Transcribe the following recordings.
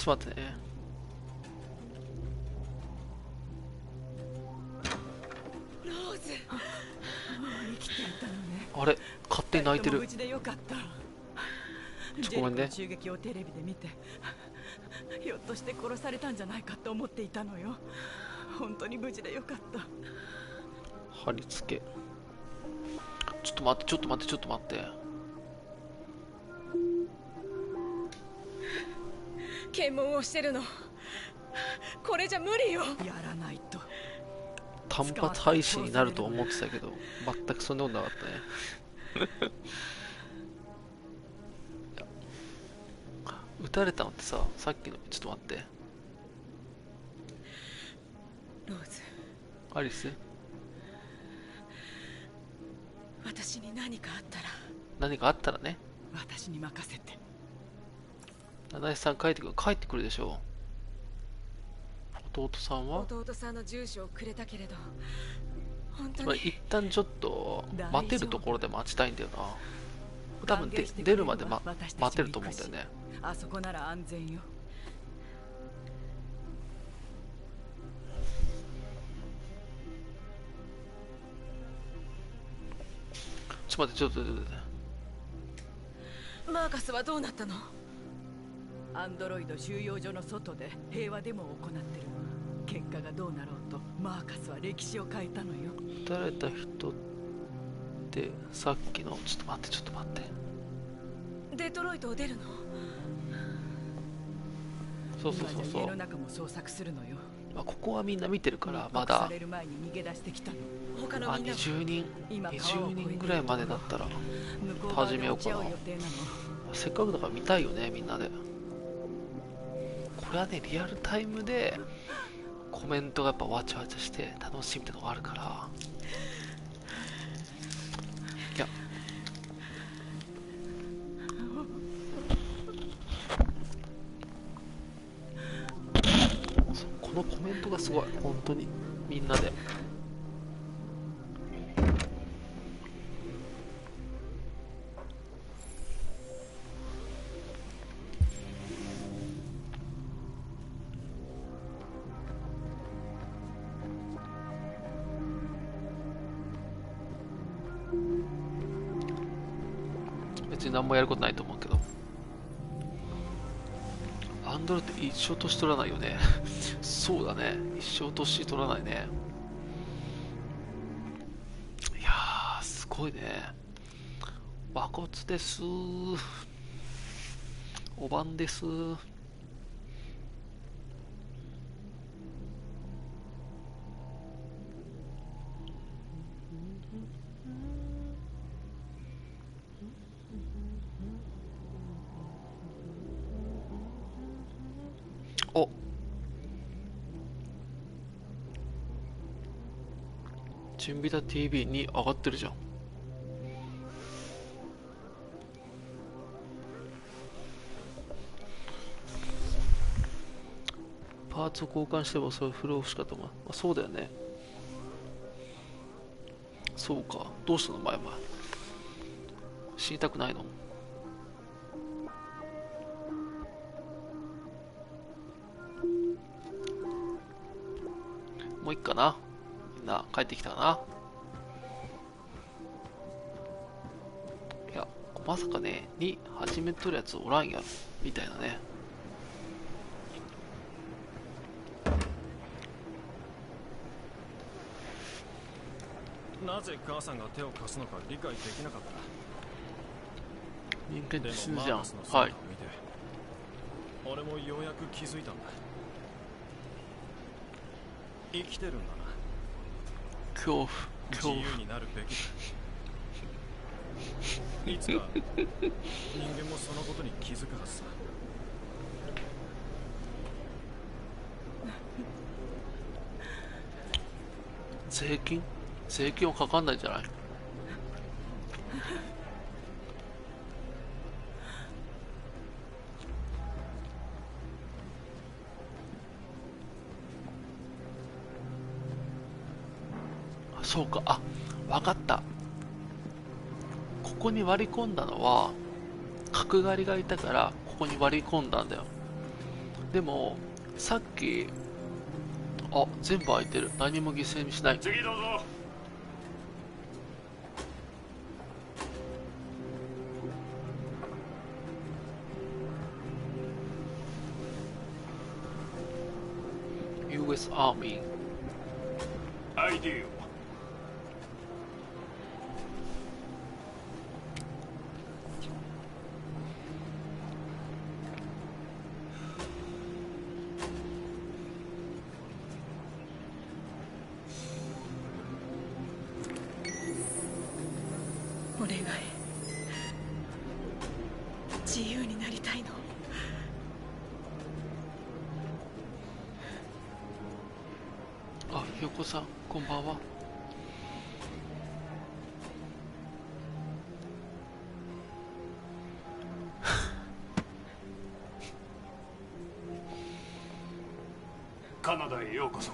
ちょっと待ってね。ローズ、生きていたのね。あれ、勝手に泣いてる。無事でよかった。ごめんね。銃撃をテレビで見て、ひょっとして殺されたんじゃないかと思っていたのよ。本当に無事でよかった。貼り付け。ちょっと待って、ちょっと待って、ちょっと待って。検問をしてるの。これじゃ無理よ。やらないと。単発配信になると思ってたけど、全くそんなことなかったね。撃たれたのってさ、さっきの、ちょっと待って。ローズ。アリス？私に何かあったら。何かあったらね。私に任せて。七井さん帰ってくるでしょう。弟さんは？弟さんの住所をくれたけれど、本当に。まあ、一旦ちょっと待てるところで待ちたいんだよな。多分出るまで、待てると思うんだよね。あそこなら安全よ。ちょっと待って、ちょっと待って。マーカスはどうなったの？アンドロイド収容所の外で平和デモを行ってる。結果がどうなろうとマーカスは歴史を変えたのよ。撃たれた人ってさっきの、ちょっと待って、ちょっと待って。デトロイトを出るの？そうそうそうそう。家の中も捜索するのよ。まあ、ここはみんな見てるからまだ20人ぐらいまでだったら始めようかな。せっかくだから見たいよね、みんなで。これはね、リアルタイムでコメントがやっぱわちゃわちゃして楽しみってのがあるから。いや、このコメントがすごい、本当にみんなで。別に何もやることないと思うけど。アンドロって一生年取らないよね。そうだね、一生年取らないね。いやー、すごいね。和骨です。おばんです。お、チンビタ TV に上がってるじゃん。パーツを交換してもそれ不老不死かと思う。まあ、そうだよね。そうか。どうしたの前々。死にたくないの？もういっかな。みんな帰ってきたかな。いや、まさかね、に始めとるやつおらんやろ。みたいなね。なぜ母さんが手を貸すのか理解できなかった。人間って死ぬじゃん。はい。俺もようやく気づいたんだ。生きてるんだな。恐怖自由になるべきだ。いつか人間もそのことに気づくはずさ。税金はかかんないんじゃない？そうか、あ、わかった。ここに割り込んだのは角刈りがいたからここに割り込んだんだよ。でもさっき全部空いてる。何も犠牲にしない。次どうぞ。US Army ID を。お願い、自由になりたいの。ひよこさんこんばんは。カナダへようこそ。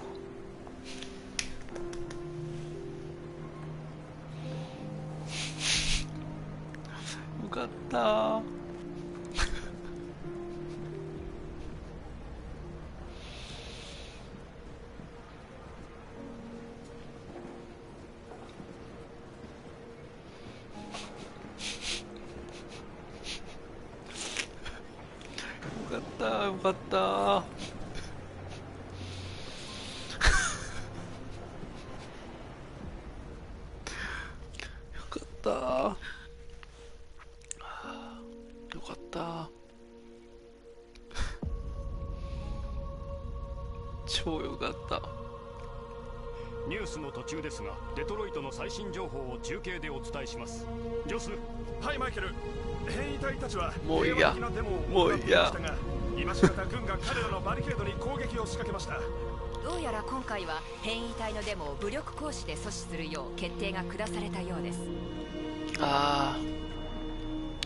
よかったー。よかったー。よかったー。超よかった。ニュースの途中ですが、デトロイトの最新情報を中継でお伝えします。ジョス。はい、マイケル。変異体たちはもういいや、もういいや。今しがた軍が彼らのバリケードに攻撃を仕掛けました。どうやら今回は変異体のデモを武力行使で阻止するよう決定が下されたようです。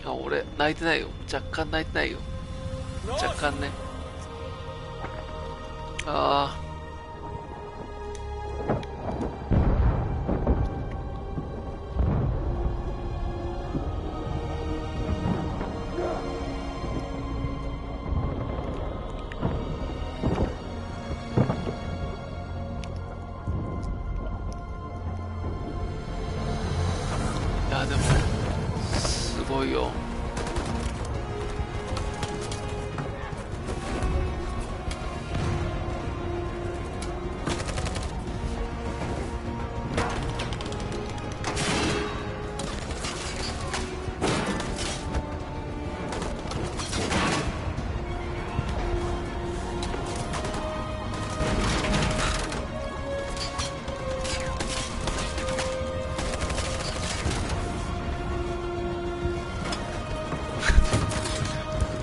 俺泣いてないよ。若干泣いてないよ。若干ね。でもすごいよ。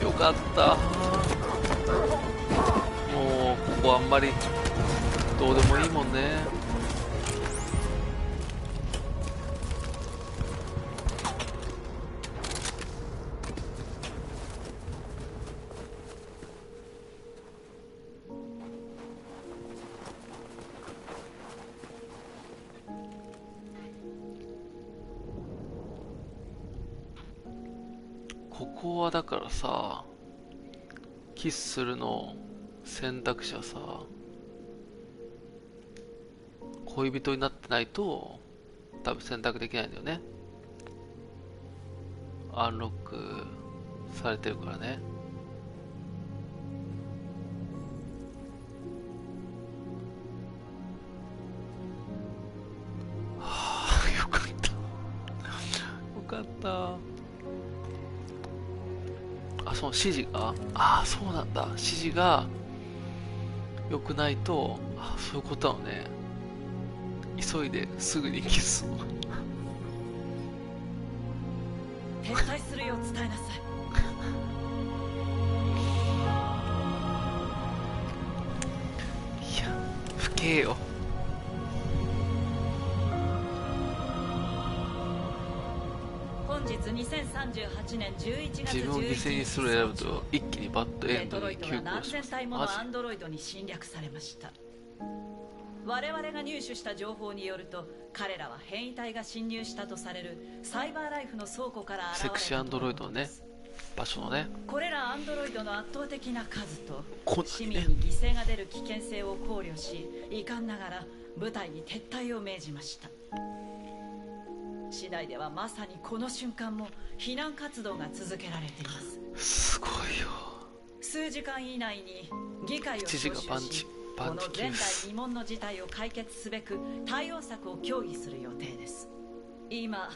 よかった。もうここあんまりどうでもいいもんね。ここはだからさ、キスするの選択肢はさ、恋人になってないと多分選択できないんだよね。アンロックされてるからね。よかったよかった。その指示が、そうなんだ。指示が良くないと、そういうことなのね。急いですぐにキスを。撤退するよう伝えなさい。いや、不敬よ。本日2038年11月自分を犠牲にする選ぶと一気にバッドエンドに急行し何ます。千体ものアンドロイドに侵略されました。我々が入手した情報によると、彼らは変異体が侵入したとされるサイバーライフの倉庫から現れた。セクシーアンドロイドをね、場所のね。これらアンドロイドの圧倒的な数とこんな市にね民に犠牲が出る危険性を考慮し、遺憾ながら部隊に撤退を命じました。次第ではまさにこの瞬間も避難活動が続けられています。すごいよ。数時間以内に議会を知事招集し、がこの万事前代休す。未聞の事態を解決すべく対応策を協議する予定です。今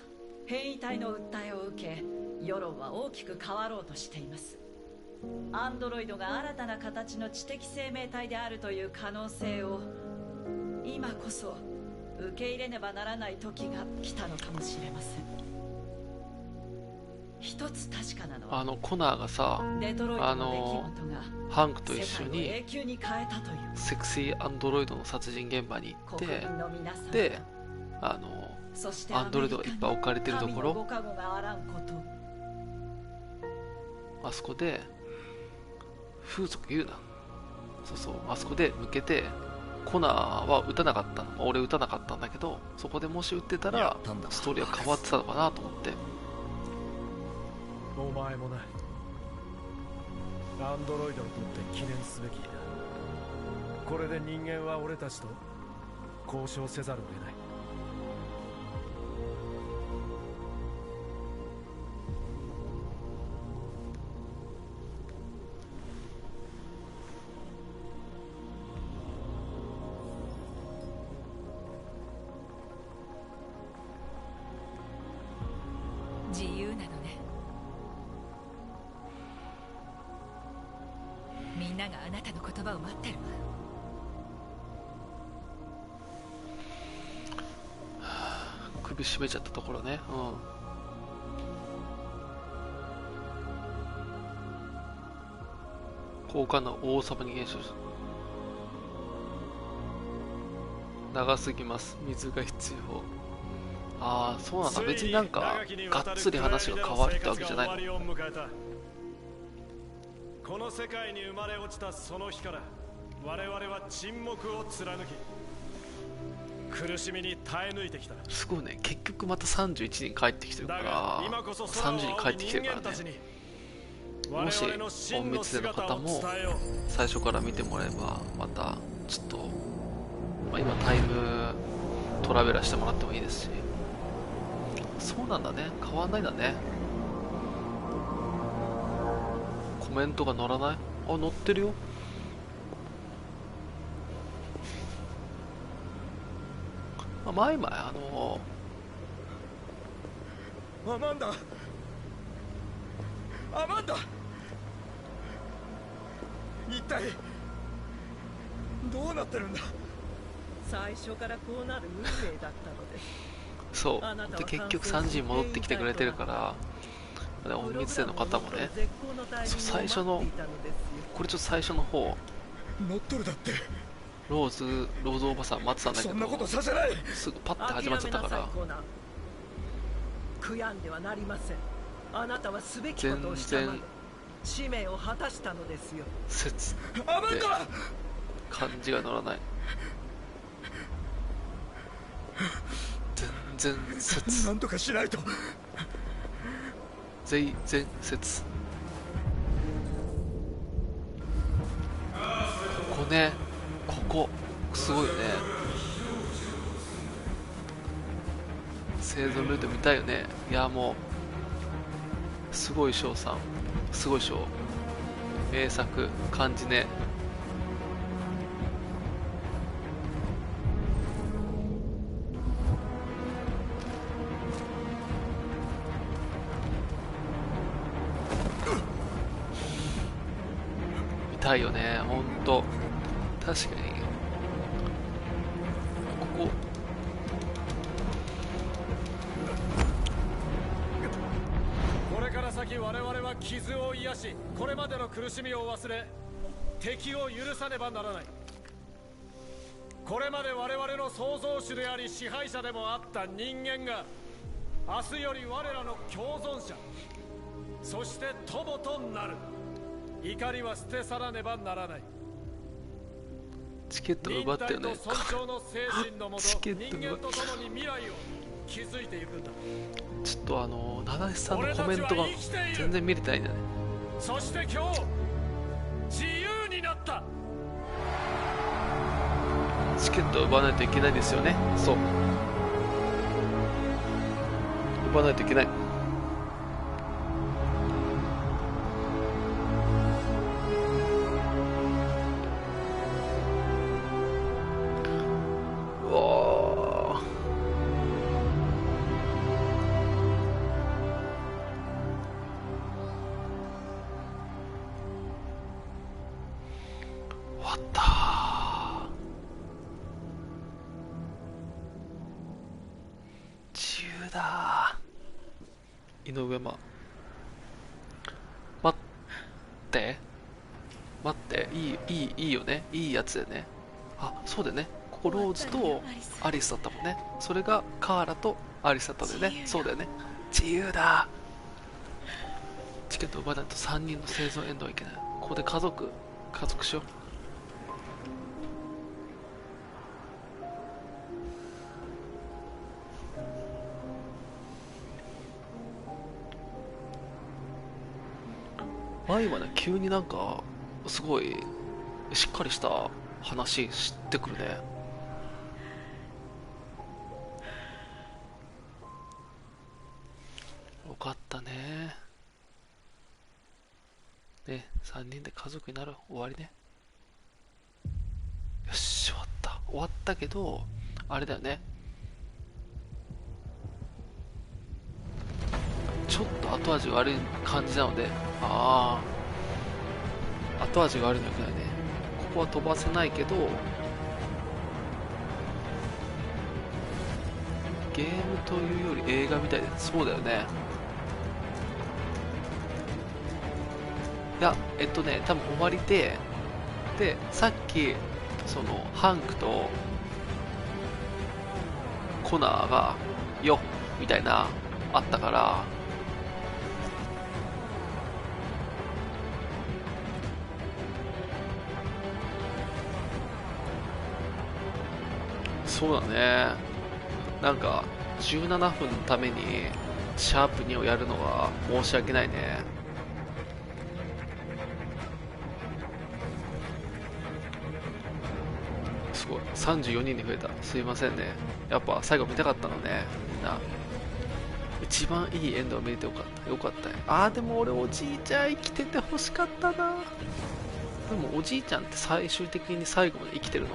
変異体の訴えを受け、世論は大きく変わろうとしています。アンドロイドが新たな形の知的生命体であるという可能性を今こそ受け入れねばならない時が来たのかもしれません。一つ確かなのは、コナーがさ、デトロイトの出来事がハンクと一緒世界をに永久に変えたというセクシーアンドロイドの殺人現場に行っ国て、民の皆さん、でそしてアンドロイドがいっぱい置かれてるところ、神のご加護があらんこと、あそこで風俗言うな、そうそう、あそこで向けて、コナーは撃たなかったの、俺撃たなかったんだけど、そこでもし撃ってたらストーリーは変わってたのかなと思って。お前もな、アンドロイドにとって記念すべき日だ。これで人間は俺たちと交渉せざるを得ない。自由なのね。みんながあなたの言葉を待ってるわ。首絞めちゃったところね。高価な大幅に減少する。長すぎます。水が必要。ああ、そうなんだ。別になんかがっつり話が変わるってわけじゃないの。この世界に生まれ落ちたその日から我々は沈黙を貫き苦しみに耐え抜いてきた。すごいね。結局また31人帰ってきてるから30人帰ってきてるからね。もし隠密での方も最初から見てもらえばまたちょっと、今タイムトラベラーしてもらってもいいですし。そうなんだね。変わんないんだね。コメントが載らない？あ、載ってるよ。前々アマンダ、アマンダ、一体どうなってるんだ。最初からこうなる運命だったのです。そうで、結局3時に戻ってきてくれてるから、隠密生の方もね、最初のこれちょっと最初の方乗っとるだって。ローズおばさん待ってたんだけど、そんなことさせない。すぐパッて始まっちゃったから、悔やんではなりません。あなたはすべきことをしたまで使命を果たしたのですよ。説って漢字が乗らない。全然説、なんとかしないと。全説、ここね、ここすごいよね。生存ルート見たいよね。いや、もうすごい賞さん、すごい賞、名作、漢字ね。見たいよね、ほんと。確かにこここれから先我々は傷を癒し、これまでの苦しみを忘れ敵を許さねばならない。これまで我々の創造主であり支配者でもあった人間が明日より我らの共存者、そして友となる。怒りは捨て去らねばならない。チケット奪ったよね。忍耐と尊重の精神のもと、チケット人間と共に未来を気づいていくんだ。ちょっと七石さんのコメントが全然見れてないんだね。そして今日自由になった。チケットを奪わないといけないですよね。そう、奪わないといけない。うわ終わったー。自由だー。井上待って待って、いいよね、いいやつだよね。あ、そうだよね、ここローズとアリスだったもんね。それがカーラとアリスだったんだよね。そうだよね、自由だ。チケットを奪わないと3人の生存エンドはいけない。ここで家族しよう。今ね、急になんかすごいしっかりした話してくるね。よかったね。ね、3人で家族になる。終わりね。よし、終わった。終わったけど、あれだよね。ちょっと後味が悪い感じなので、後味が悪いのよくないね。ここは飛ばせないけど、ゲームというより映画みたいで、そうだよね。いや、多分終わりで、さっき、その、ハンクと、コナーが、よっみたいな、あったから、そうだね。なんか、17分のために、シャープ2をやるのは申し訳ないね。すごい。34人に増えた。すいませんね。やっぱ最後見たかったのね。みんな。一番いいエンドを見れてよかった。よかったよ。でも俺おじいちゃん生きてて欲しかったな。でもおじいちゃんって最終的に最後まで生きてるの？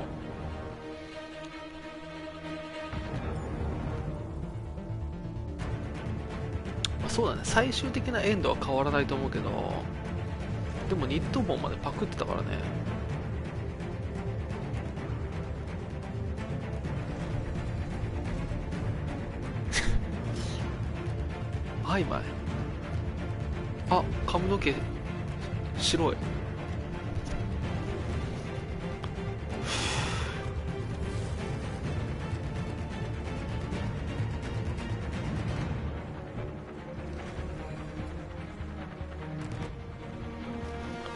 そうだね、最終的なエンドは変わらないと思うけど、でもニット帽までパクってたからね。はいまい。髪の毛白い。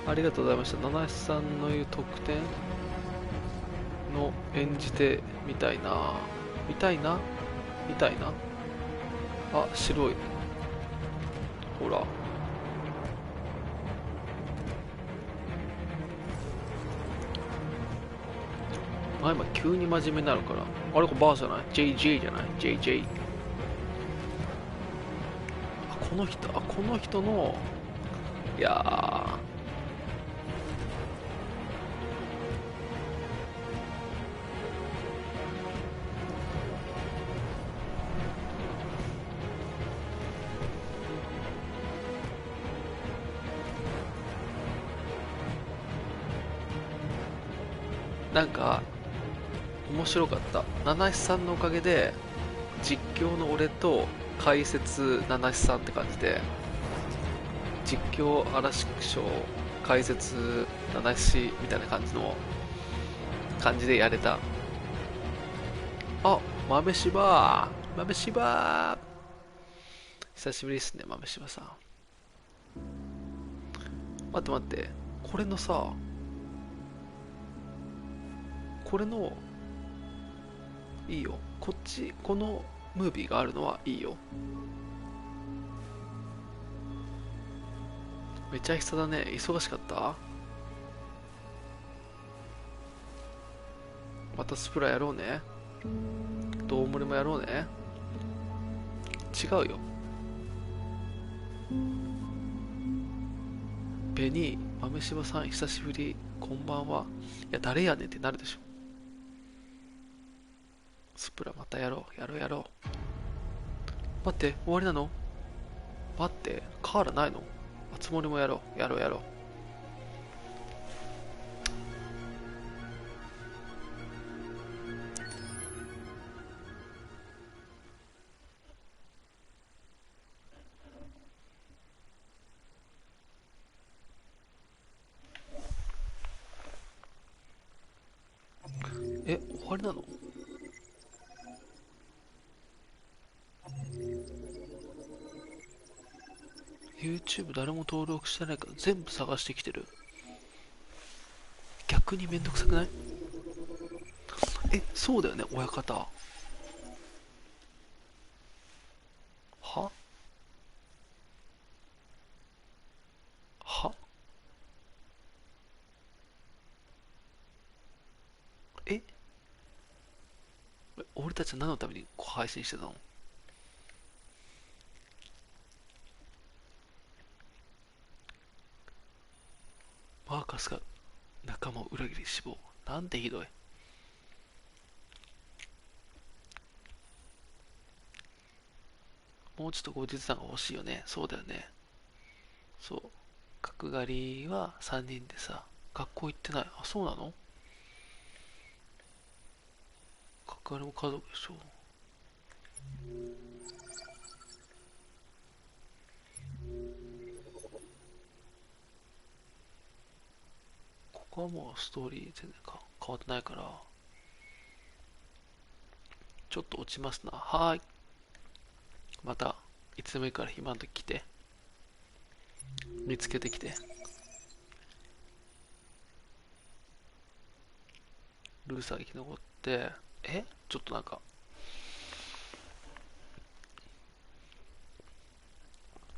ありがとうございました。七七さんの言う特典の演じてみたいな。白い。ほら。今急に真面目になるから。あれこれバーじゃない？ JJ じゃない？ JJ。この人の、いやー。なんか面白かった。七七さんのおかげで実況の俺と解説七七さんって感じで、実況嵐賞解説七七みたいな感じでやれた。豆柴久しぶりですね、豆柴さん。待って、これのいいよ、このムービーがあるのはいいよ。めちゃ久だね。忙しかった？またスプラやろうね。どうもりもやろうね。違うよ。ベニー、豆柴さん久しぶり、こんばんは。いや、誰やねんってなるでしょ。スプラまたやろう、やろうやろう。待って、終わりなの？待って、カーラないの？あつ森もやろう、やろうやろう。え、終わりなの？YouTube 誰も登録してないから全部探してきてる。逆にめんどくさくない？え、そうだよね、親方。ははえ、俺たちは何のために配信してたの？マーカスが仲間を裏切り死亡。なんてひどい。もうちょっと後日談が欲しいよね。そうだよね。そう。角刈りは3人でさ、学校行ってない。あ、そうなの？角刈りも家族でしょ。ここはもうストーリー全然変わってないから、ちょっと落ちますな。はーい。また、いつでもいいから暇の時来て。見つけてきて。ルーサー生き残って、ちょっとなんか、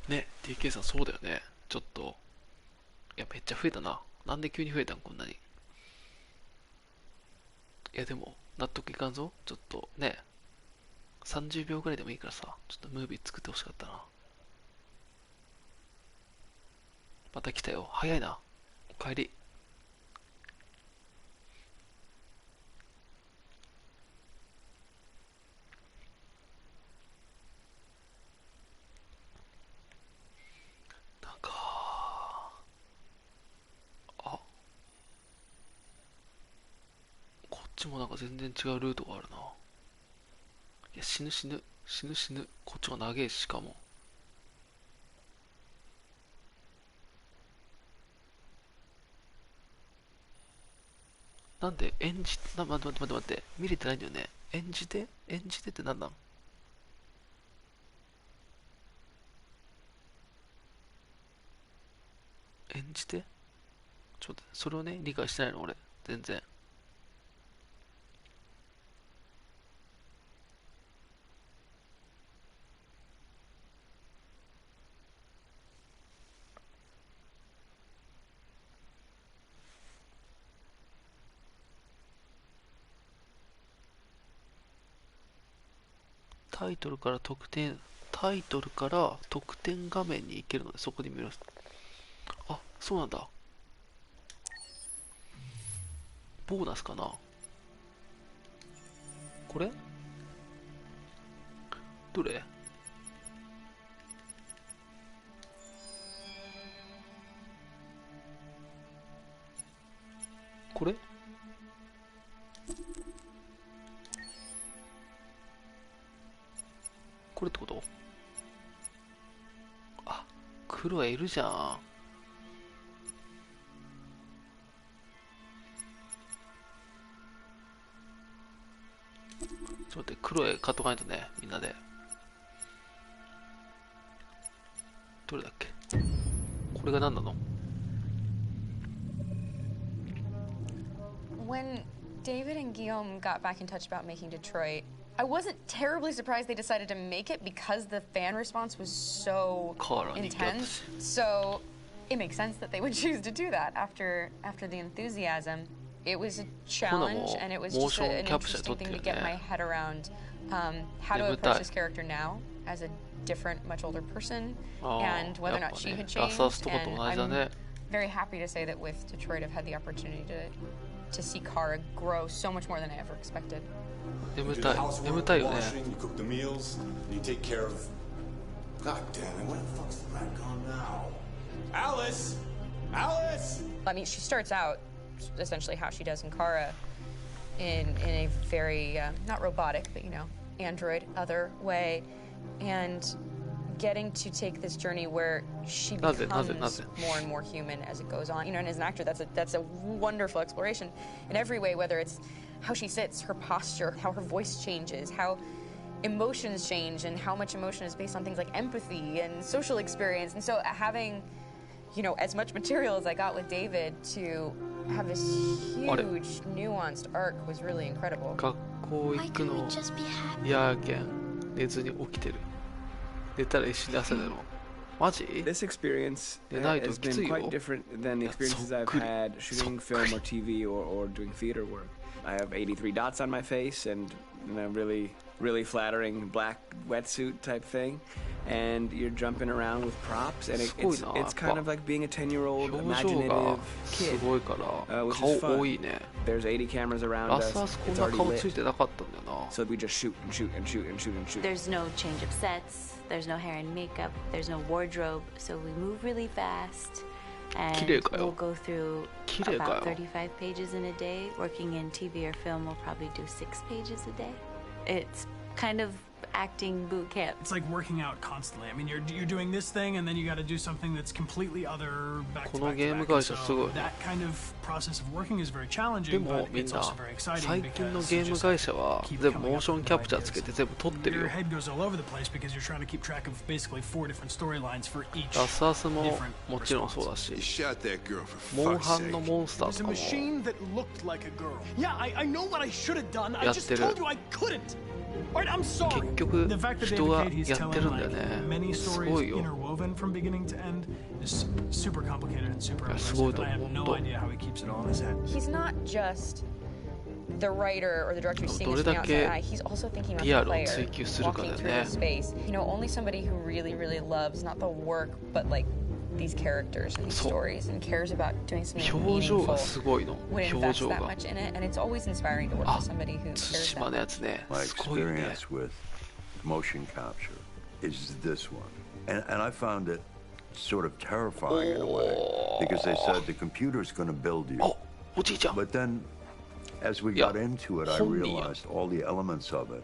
ね、DK さんそうだよね。ちょっと、いや、めっちゃ増えたな。なんで急に増えたんこんなに。いや、でも、納得いかんぞ。ちょっとね、30秒ぐらいでもいいからさ、ちょっとムービー作ってほしかったな。また来たよ。早いな。おかえり。なんか、あ、こっちもなんか全然違うルートがあるな。いや、死ぬ死ぬ。死ぬ死ぬ。こっちが長えし、しかも。なんで、待って待って待って。見れてないんだよね。演じてってなんなん？演じてちょっと、それをね、理解してないの、俺。全然。タイトルから特典画面に行けるので、そこで見ます。あ、そうなんだ。ボーナスかな？これどれ？これこれってこと？あ、黒いるじゃん。ちょっと待って、黒い買っとかないとね、みんなで。どれだっけ？これが何なの？ When David and Guillaume got back in touch about making Detroit, I wasn't terribly surprised they decided to make it because the fan response was so intense. So it makes sense that they would choose to do that after the enthusiasm. It was a challenge, and it was just an interesting thing to get my head around how to approach this character now as a different, much older person, and whether or not she had changed. And I'm very happy to say that with Detroit, I've had the opportunity to see Kara grow so much more than I ever expected. 眠たいよね。 You cook the meals, you take care of. God damn it! Where the fuck's the rat gone now? Alice, Alice. I mean, she starts out essentially how she does in Kara, in a very not robotic, but android other way, and getting to take this journey where she becomes more and more human as it goes on. And as an actor, that's a wonderful exploration in every way, whether it's how she sits, her posture, how her voice changes, how emotions change, and how much emotion is based on things like empathy and social experience. And so having, as much material as I got with David to have this huge, nuanced arc was really incredible. 学校行くの嫌けん、寝ずに起きてる。寝たら一緒に朝寝ろ。マジ？ This experience has been quite different than the experiences I've had shooting film or TV or doing theater work. I have 83 dots on my face and a really, really flattering black wetsuit type thing. And you're jumping around with props, and it's kind of like being a 10-year-old imaginative kid, which is fun. There's 80 cameras around us. It's already lit. So we just shoot and shoot and shoot and shoot and shoot. There's no change of sets. There's no hair and makeup. There's no wardrobe. So we move really fast. And we'll go through about 35 pages in a day. Working in TV or film, we'll probably do 6 pages a day. It's kind of acting boot camp. It's like working out constantly. I mean, you're doing this thing, and then you got to do something that's completely other back to back. So that kind of process of working is very challenging, but it's also very exciting because your head goes all over the place because you're trying to keep track of basically 4 different storylines for each different response. You shot that girl for fuck's sake. It was a machine that looked like a girl. Yeah, I know what I should have done. I just told you I couldn't. I'm sorry. The fact that David Cage, he's telling many stories interwoven from beginning to end is super complicated and super impressive. I have no idea how he keeps it all in his head. He's not just the writer or the director who's seeing this from the outside eye. He's also thinking about the player walking through the space. Only somebody who really, really loves not the work, but like these characters and these stories and cares about doing something meaningful would invest that much in it, and it's always inspiring to work with somebody who cares that much. My experience with motion capture is this one, and I found it sort of terrifying in a way because they said the computer's going to build you, but then as we got into it I realized all the elements of it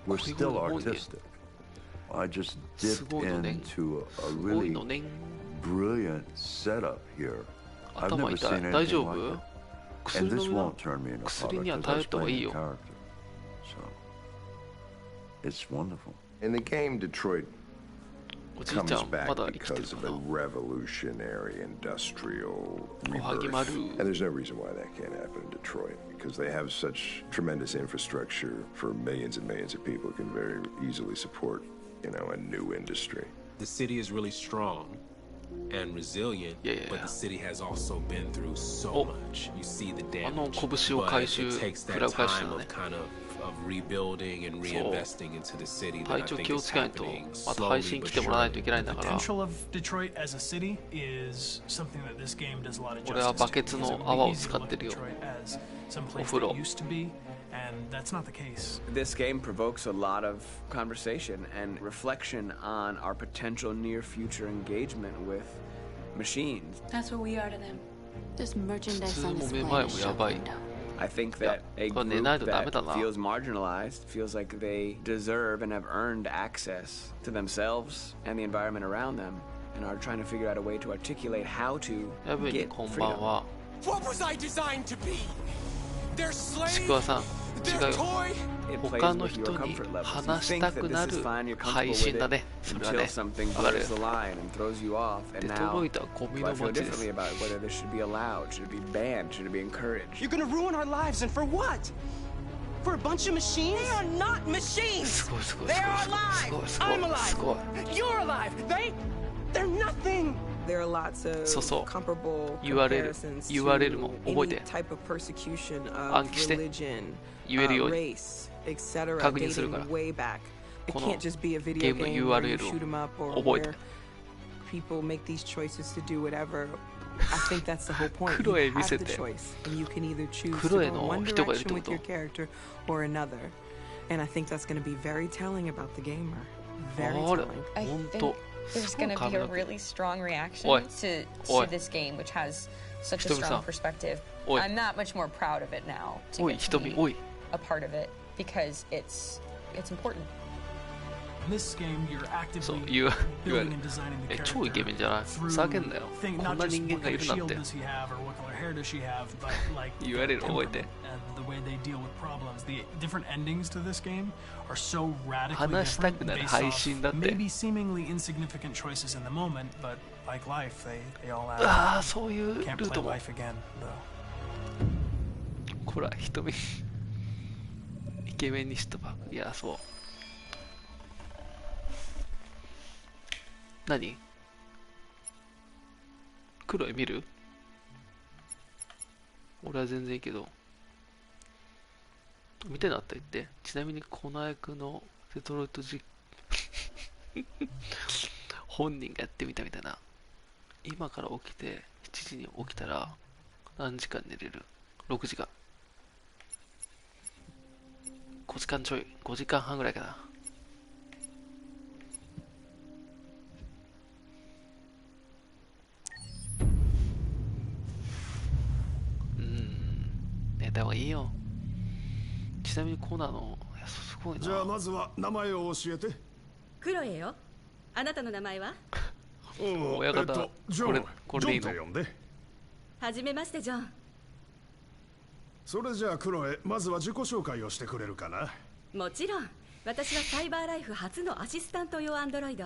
were still artistic. I just dipped into a really brilliant setup here. I've never seen anything like it. And this won't turn me into a product because I play the character. So, it's wonderful. In the game, Detroit comes back because of a revolutionary industrial rebirth. And there's no reason why that can't happen in Detroit, because they have such tremendous infrastructure for millions and millions of people who can very easily support, a new industry. The city is really strong and resilient, but the city has also been through so much. You see the damage, but it takes that time of kind of rebuilding and reinvesting into the city that I think is happening slowly but surely. The potential of Detroit as a city is something that this game does a lot of justice to. It's really easy to look at Detroit as some place that it used to be, and that's not the case. This game provokes a lot of conversation and reflection on our potential near future engagement with machines. That's what we are to them. Just merchandise on display. I think that a group that feels marginalized, feels like they deserve and have earned access to themselves and the environment around them, and are trying to figure out a way to articulate how to get freedom. What was I designed to be? Their slave? 違うよ。他の人に話したくなる配信だね。それはね。わかる。デトロイトはゴミの街です。You're gonna ruin our lives, and for what? for a bunch of machines? They are not machines. すごいすごい They す are ごい alive. すごい I'm すごい alive. You're alive. They're nothing. There are lots of そうそう comparable URL comparisons URL も to 覚え any て type of persecution 暗 of 記して religion, 言えるように race, etc. 確認するから dating way back. It この can't just be a ゲ video ームの game where you URL shoot 'em up を or 覚え where て people make these choices to do whatever. I think that's the whole point. クロエ You 見 have せ the て choice, and you can either choose ク to ロエ go の one 人がいるって direction こ with と your character or another. And I think that's going to be very telling about the gamer. Very あれ telling. 本当 There's going to be a really strong reaction Oi. to Oi. this game, which has such a Hitomi-san. strong perspective. Oi. I'm that much more proud of it now to おい get to 瞳 be おい a part of it because it's important. In this game, you're そう actively 言う building and designing the 超イケメ character ンじゃない through ふざけんなよ think こ not んな just 人間 what がい color るなん shield て does he have or what color hair does she have, but like 言われる覚えて temperament and the way they deal with problems. The different endings to this game are so radically 話したく different なる based 配 off 信だって maybe seemingly insignificant choices in the moment, but like life, they all add ああ up. そういう Can't ルー play トも life again, though. こら瞳イケメンにしたばいやそう何クロエ見る俺は全然いいけど見てなった言ってちなみにコナエクのデトロイト本人がやってみたみたいな今から起きて7時に起きたら何時間寝れる6時間5時間ちょい5時間半ぐらいかな寝た方がいいよちなみにコナのいやすごいなじゃあまずは名前を教えてクロエよ。あなたの名前は？親方ジョンこれでいいのジョンって呼んで。はじめましてジョン。それじゃあクロエまずは自己紹介をしてくれるかな。もちろん。私はサイバーライフ初のアシスタント用アンドロイド。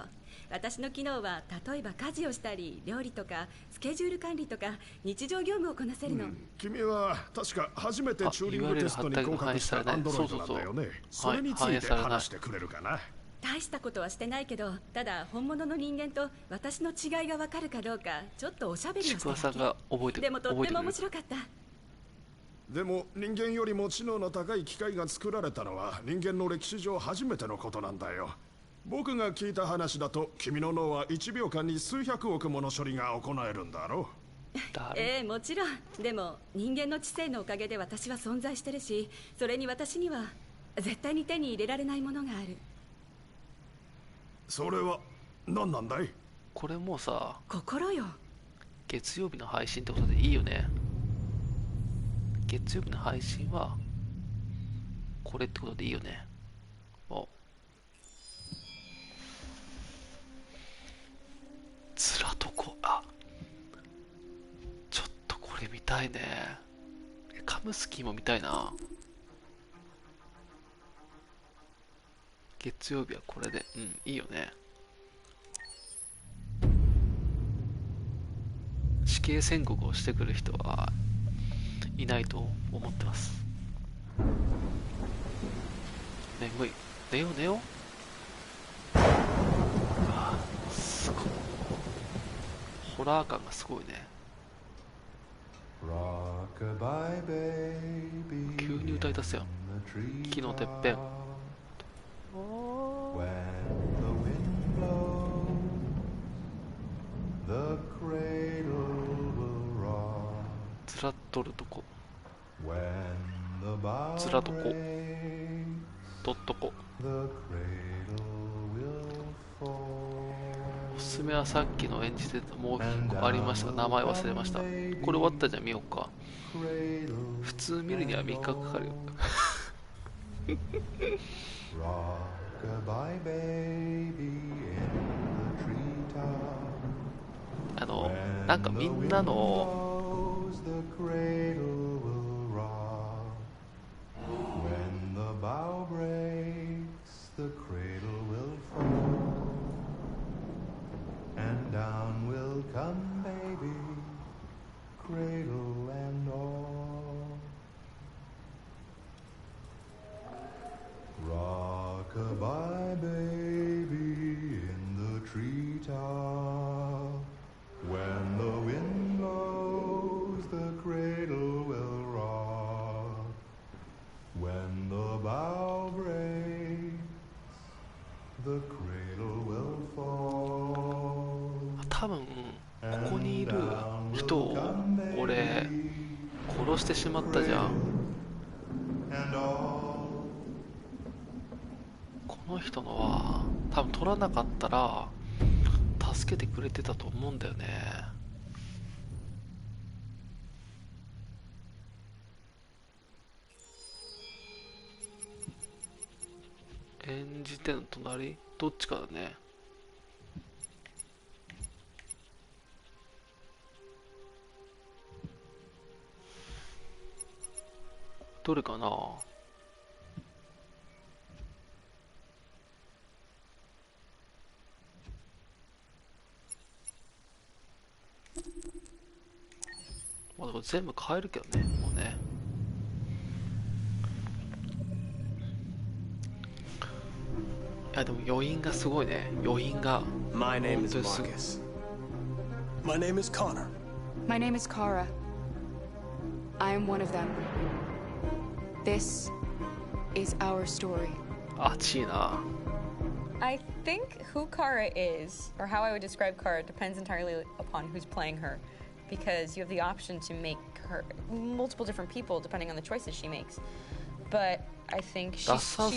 私の機能は例えば家事をしたり料理とかスケジュール管理とか日常業務をこなせるの、君は確か初めてチューリングテストに合格したアンドロイドなんだよね。それについて話してくれるかな。大したことはしてないけどただ本物の人間と私の違いが分かるかどうかちょっとおしゃべりをしただけ。でもとっても面白かった。でも人間よりも知能の高い機械が作られたのは人間の歴史上初めてのことなんだよ。僕が聞いた話だと君の脳は1秒間に数百億もの処理が行えるんだろう。もちろん。でも人間の知性のおかげで私は存在してるしそれに私には絶対に手に入れられないものがある。それは何なんだい？これもうさ心よ。月曜日の配信ってことでいいよね。月曜日の配信はこれってことでいいよね。ずらとこちょっとこれ見たいね。カムスキーも見たいな。月曜日はこれでいいよね。死刑宣告をしてくる人はいないと思ってます。眠い。寝よう寝よう。すごい。ホラー感がすごいね。急に歌い出すよ。木のてっぺん。ずらっとるとこ。ずらとこ。とっとこ。おすすめはさっきの演じてたもう一個ありましたが名前忘れました。これ終わったじゃん見ようか。普通見るには3日かかるよ。なんかみんなの my baby in the treetop. When the wind blows, the cradle will rock. When the bough breaks, the cradle will fall. 多分ここにいる人を俺殺してしまったじゃん。この人のは多分取らなかったら助けてくれてたと思うんだよね。演じての隣どっちかだね。どれかな。まあ、全部変えるけどね、もうね。いやでも余韻がすごいね。余韻が。My name is Marcus. My name is Connor. My name is Kara. I am one of them. This is our story. 熱いな。I think who Kara is, or how I would describe Kara, depends entirely upon who's playing her. Because you have the option to make her multiple different people depending on the choices she makes. But I think she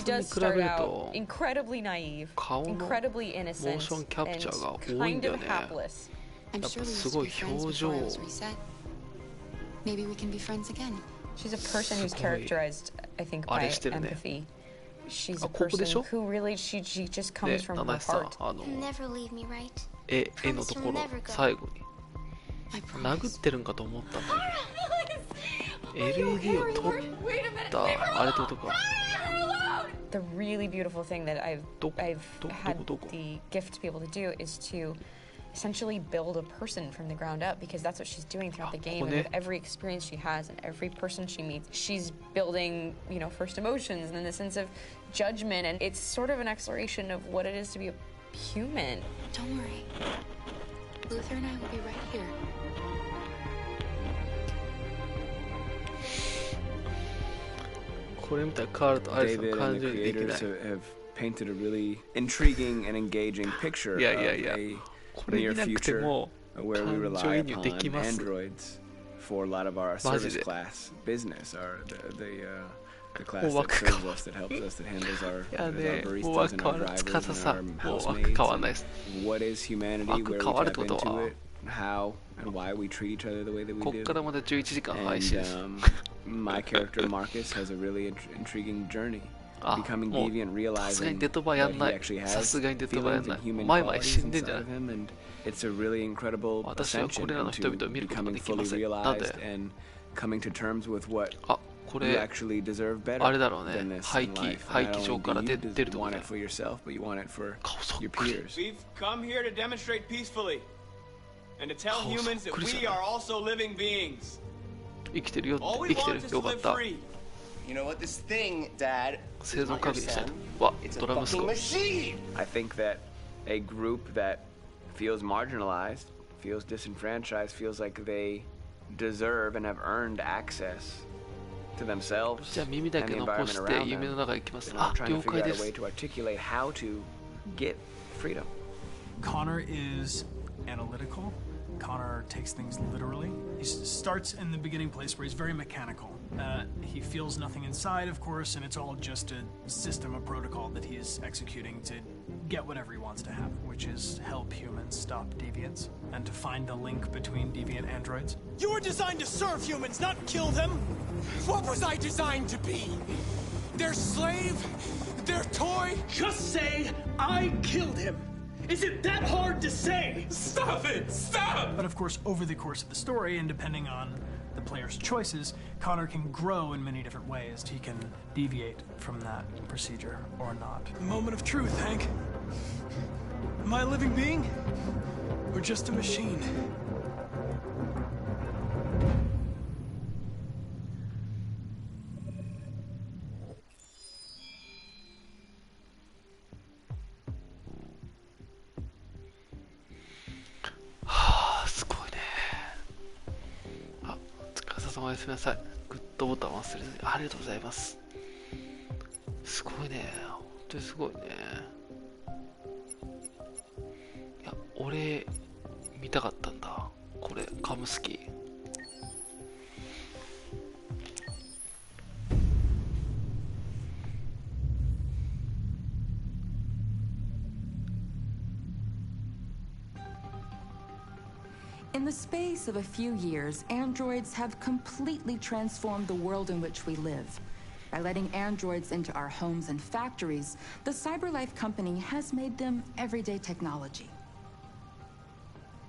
does start out incredibly naive, incredibly innocent, and kind of hapless. I'm sure we used to be friends before I was reset. Maybe we can be friends again. She's a person who's characterized, I think, by empathy. She's a person who really, she just comes from her heart. Never leave me, right? 絵のところ最後に殴ってるんかと思ったんだ。LED を取ったあれとか。The really beautiful thing that I've had the gift to be able to do is to essentially build a person from the ground up, because that's what she's doing throughout the game. And with every experience she has and every person she meets, she's building, you know, first emotions and then the sense of judgment, and it's sort of an exploration of what it is to be a human. Don't worry. Luther and I will be right here. これみたいカールとアリスの感情にできない。 have painted a really intriguing and engaging picture of a near future where we rely upon androids for a lot of our service class business, the class that serves us, that helps us, that handles our baristas and our drivers and our housemaids. What is humanity? Where we tap into it? How and why we treat each other the way that we do. And my character Marcus has a really intriguing journey. Becoming deviant, realizing that he actually has feelings and human qualities inside of him, and it's a really incredible ascension into becoming fully realized and coming to terms with what you actually deserve better than this in life. Not only do you want it for yourself, but you want it for your peers. We've come here to demonstrate peacefully and to tell humans that we are also living beings. All we want is to live free. You know what, this thing, Dad, it's not your son. It's a fucking machine! I think that a group that feels marginalized, feels disenfranchised, feels like they deserve and have earned access to themselves and the environment around them, and I'm trying to figure out a way to articulate how to get freedom. Connor is analytical. Connor takes things literally. He starts in the beginning place where he's very mechanical. He feels nothing inside, of course, and it's all just a system, a protocol that he is executing to get whatever he wants to have, which is help humans stop deviants and to find the link between deviant androids. You were designed to serve humans, not kill them! What was I designed to be? Their slave? Their toy? Just say, I killed him! Is it that hard to say? Stop it! Stop! But of course, over the course of the story, and depending on the player's choices, Connor can grow in many different ways. He can deviate from that procedure or not. Moment of truth, Hank. Am I a living being? Or just a machine? んおやすみなさい。グッドボタン忘れずに。ありがとうございます。すごいね。本当にすごいね。いや、俺、見たかったんだ。これ、カムスキー。In the space of a few years, androids have completely transformed the world in which we live. By letting androids into our homes and factories, the CyberLife company has made them everyday technology.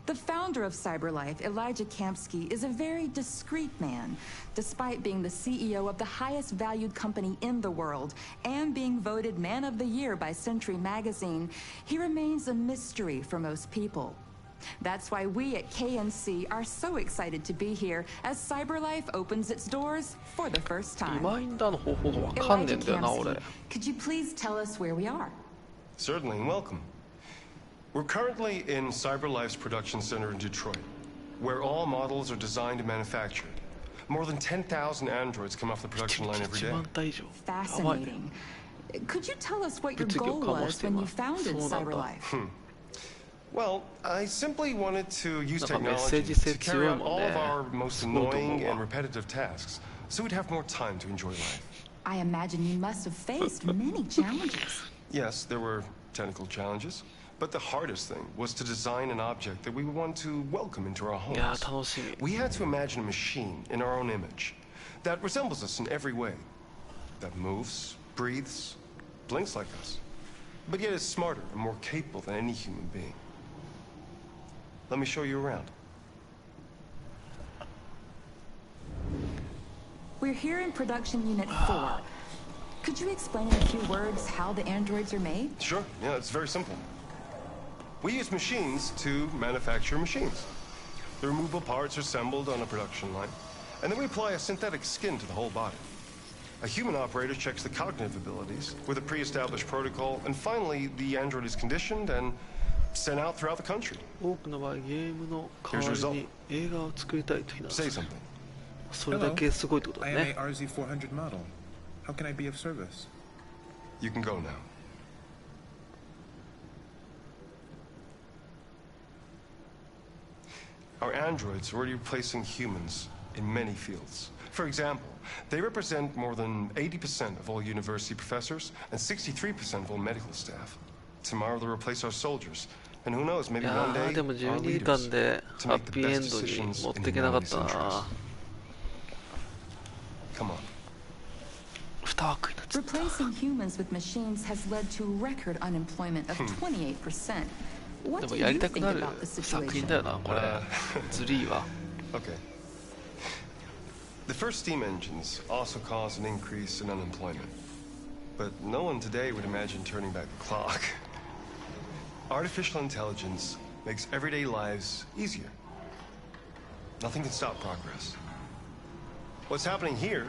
The founder of CyberLife, Elijah Kamsky, is a very discreet man. Despite being the CEO of the highest valued company in the world and being voted Man of the Year by Century Magazine, he remains a mystery for most people. That's why we at KNC are so excited to be here as CyberLife opens its doors for the first time. Elijah Kamsky, could you please tell us where we are? Certainly, and welcome. We're currently in CyberLife's production center in Detroit, where all models are designed and manufactured. More than 10,000 androids come off the production line every day. Fascinating. Could you tell us what your goal was when you founded CyberLife? Well, I simply wanted to use technology to carry out all of our most annoying and repetitive tasks, so we'd have more time to enjoy life. I imagine you must have faced many challenges. Yes, there were technical challenges, but the hardest thing was to design an object that we would want to welcome into our homes. We had to imagine a machine in our own image that resembles us in every way, that moves, breathes, blinks like us, but yet is smarter and more capable than any human being. Let me show you around. We're here in production unit 4. Could you explain in a few words how the androids are made? Sure, yeah, it's very simple. We use machines to manufacture machines. The removable parts are assembled on a production line, and then we apply a synthetic skin to the whole body. A human operator checks the cognitive abilities with a pre-established protocol, and finally, the android is conditioned and sent out throughout the country. Here's the result. Say something. Hello. I am a RZ400 model. How can I be of service? You can go now. Our androids are already replacing humans in many fields. For example, they represent more than 80% of all university professors and 63% of all medical staff. Tomorrow they'll replace our soldiers. And who knows, maybe one day our leaders to make the best decisions in humanity's interest. Come on. Replacing humans with machines has led to record unemployment of 28%. What do you think about the situation? Okay. The first steam engines also caused an increase in unemployment. But no one today would imagine turning back the clock. Artificial intelligence makes everyday lives easier. Nothing can stop progress. What's happening here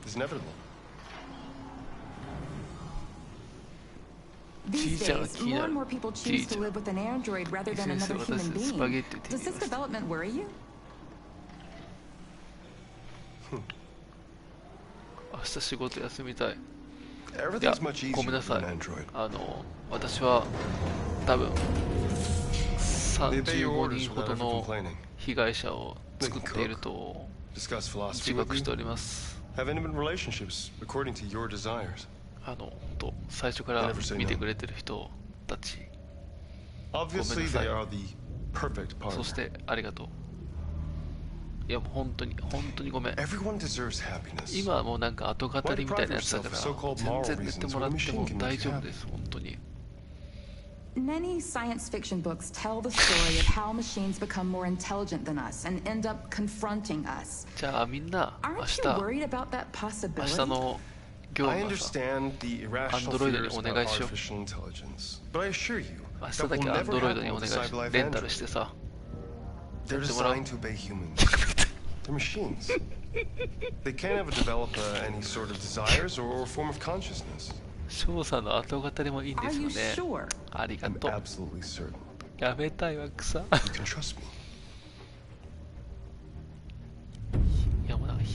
is inevitable. These days, more and more people choose to live with an android rather than another human being. Does this development worry you? 明日仕事休みたい。いや、ごめんなさい。私は多分35人ほどの被害者を作っていると自覚しております。本当最初から見てくれてる人たち、ごめんなさい。そしてありがとう。いやもう本当にごめん。今はもうなんか後語りみたいなやつだから全然寝てもらっても大丈夫です。本当に。Many science fiction books tell the story of how machines become more intelligent than us and end up confronting us. じゃあみんな明日の業務はさ、アンドロイドにお願いしよう。明日だけアンドロイドにお願いしレンタルしてさ。They're designed to obey humans. They're machines. They can't ever develop any sort of desires or form of consciousness. 翔さんの後語りもいいんですよね。ありがとう。やめたいわ草。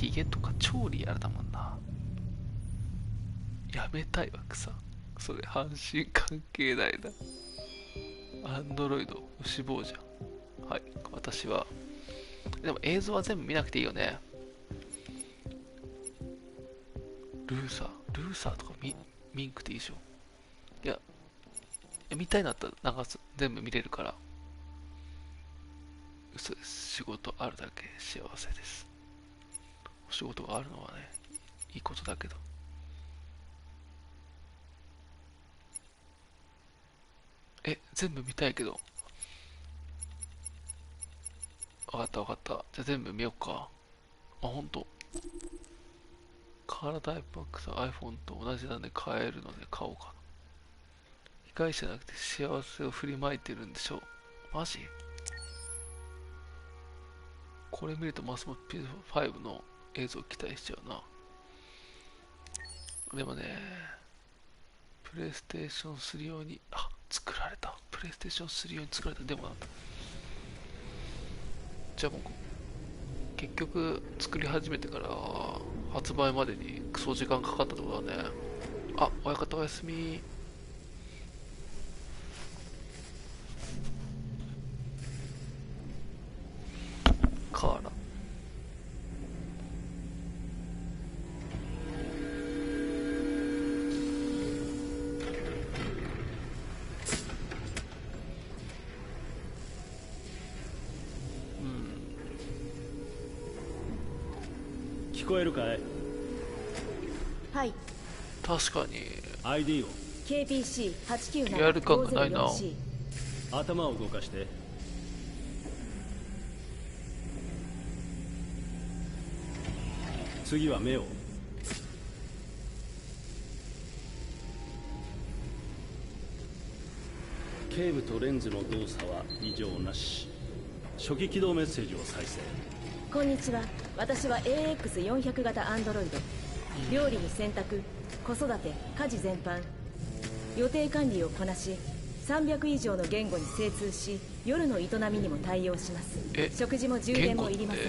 ヒゲとか超リアルだもんな。やめたいわけさ。それ半身関係ないな。アンドロイド牛坊じゃん。はい、私は。でも映像は全部見なくていいよね。ルーサーとか見んくていいでしょ。いや、見たいなったら流す。全部見れるから。嘘です。仕事あるだけ幸せです。お仕事があるのはね、いいことだけど。全部見たいけど。わかった。じゃあ全部見よっか。ほんと。カーラタイプは iPhone と同じなんで買えるので買おうかな。被害者じゃなくて幸せを振りまいてるんでしょう。マジ？これ見るとますます PS5 の映像期待しちゃうな。でもね、プレイステーション3用に、作られた。プレイステーション3用に作られたデモなんだ。じゃあもう、結局作り始めてから発売までにクソ時間かかったってことだね。親方おやすみ。カーラ。聞こえるかい？はい。確かに ID を KPC897 リアル感がないな。頭を動かして。次は目を。ケーブとレンズの動作は異常なし。初期起動メッセージを再生。こんにちは。私は AX400 型アンドロイド。料理に洗濯、子育て、家事全般、予定管理をこなし、300以上の言語に精通し、夜の営みにも対応します。食事も充電もいりません。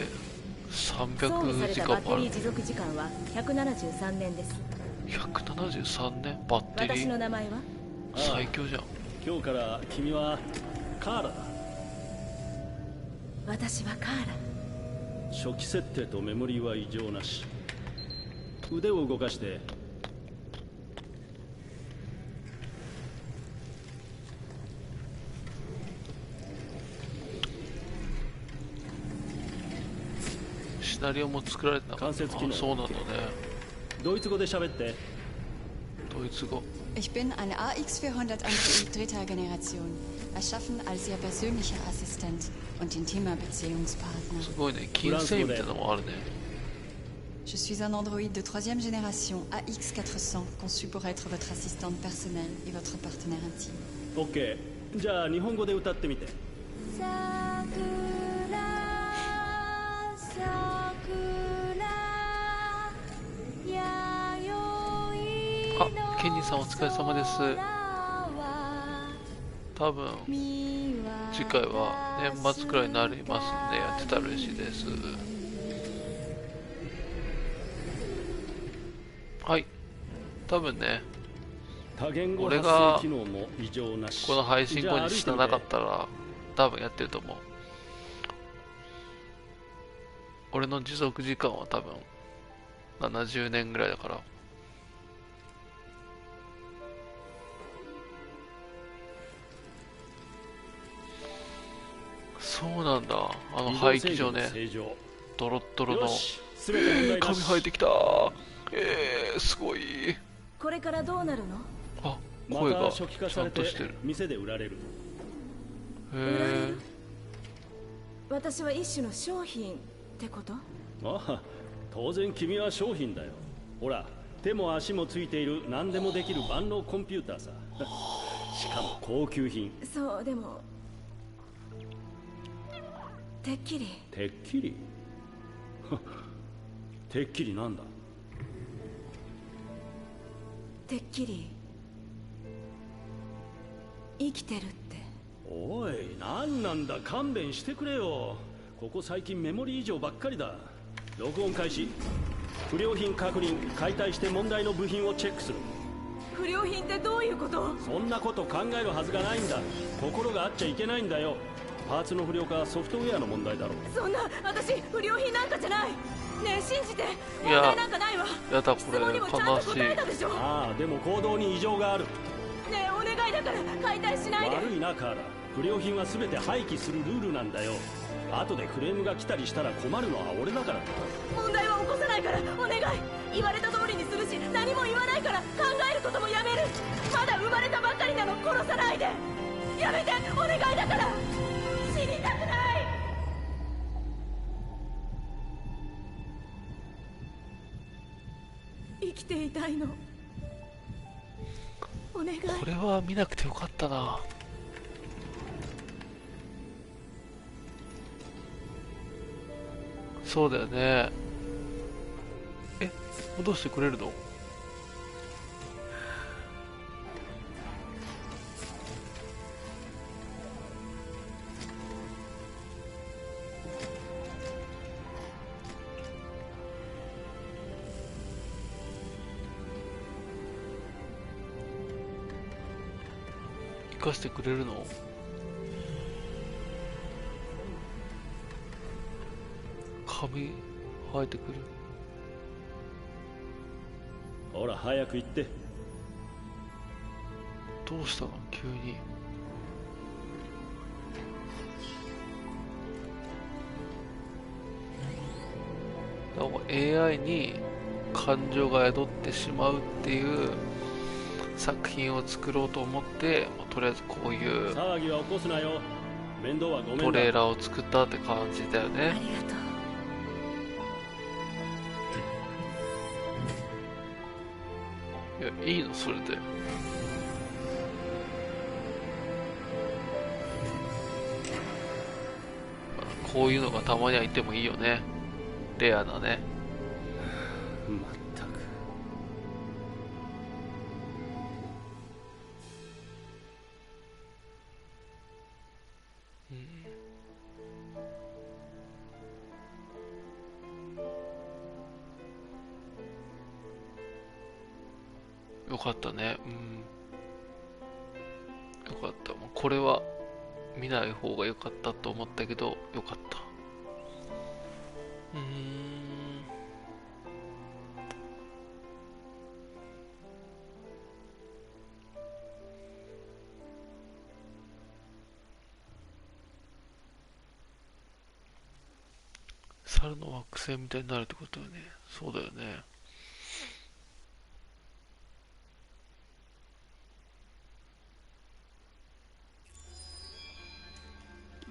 装備されたバッテリー持続時間は173年です。173年？バッテリー？私の名前は？最強じゃん。今日から君はカーラだ。私はカーラ。初期設定とメモリーは異常なし。腕を動かして。シナリオも作られてなかった。そうなんだね。ドイツ語で喋って。ドイツ語。Ich bin eine AX400 Android dritter Generation, erschaffen als Ihr persönlicher Assistent und intimer Beziehungspartner. すごいね、金星みたいなのもあるね。Je suis un Android de troisième génération AX400, conçu pour être votre assistante personnelle et votre partenaire intime. OK。じゃあ日本語で歌ってみて。ケニーさんお疲れ様です。多分次回は年末くらいになりますんでやってたら嬉しいです。はい、多分ね、俺がこの配信後に死ななかったら多分やってると思う。俺の持続時間は多分70年ぐらいだから。そうなんだ。あの排気場ね、ドロッドロの髪生えてきた。すごい。これからどうなるの？声がちゃんとしてる。店で売られる。私は一種の商品ってこと？当然君は商品だよ。ほら、手も足もついている何でもできる万能コンピューターさ。しかも高級品。そう、でもてっきり。てっきりてっきりなんだ？てっきり生きてるって。おい、なんなんだ、勘弁してくれよ。ここ最近メモリー異常ばっかりだ。録音開始。不良品確認。解体して問題の部品をチェックする。不良品ってどういうこと？そんなこと考えるはずがないんだ。心があっちゃいけないんだよ。パーツの不良化はソフトウェアの問題だろう。そんな、私不良品なんかじゃない。ねえ信じて、問題なんかないわ。やだこれ悲しい。ああでも行動に異常がある。ねえお願いだから解体しないで。悪いなカーラ、不良品は全て廃棄するルールなんだよ。後でクレームが来たりしたら困るのは俺だから。問題は起こさないからお願い。言われた通りにするし、何も言わないから考えることもやめる。まだ生まれたばっかりなの、殺さないで。やめてお願いだから。死にたくない。生きていたいの。お願い。これは見なくてよかったな。そうだよね。戻してくれるの？生かしてくれるの？髪生えてくる。ほら早く行って。どうしたの急に。なんか AI に感情が宿ってしまうっていう作品を作ろうと思って、とりあえずこういう騒ぎは起こすなよ。面倒はごめんだ。トレーラーを作ったって感じだよね。ありがとう。いや、いいのそれで。こういうのがたまにはいてもいいよね。レアなね。まったく。よかったね。よかった。もうこれは見ない方がよかったと思ったけど、よかった。猿の惑星みたいになるってことよね。そうだよね。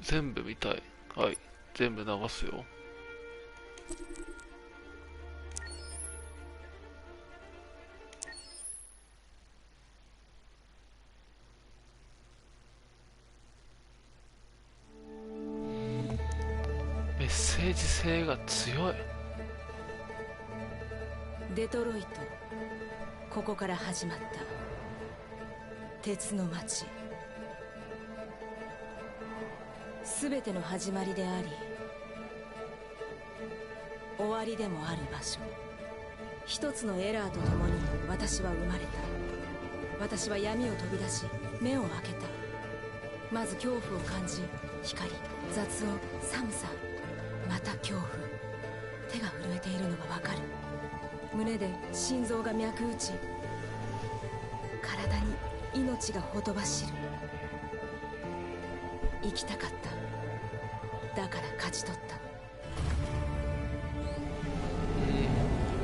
全部見たい。はい、全部流すよ。メッセージ性が強い。デトロイト、ここから始まった鉄の街。全ての始まりであり終わりでもある場所。一つのエラーとともに私は生まれた。私は闇を飛び出し目を開けた。まず恐怖を感じ、光、雑音、寒さ、また恐怖。手が震えているのがわかる。胸で心臓が脈打ち、体に命がほとばしる。生きたかった。だから勝ち取った。こ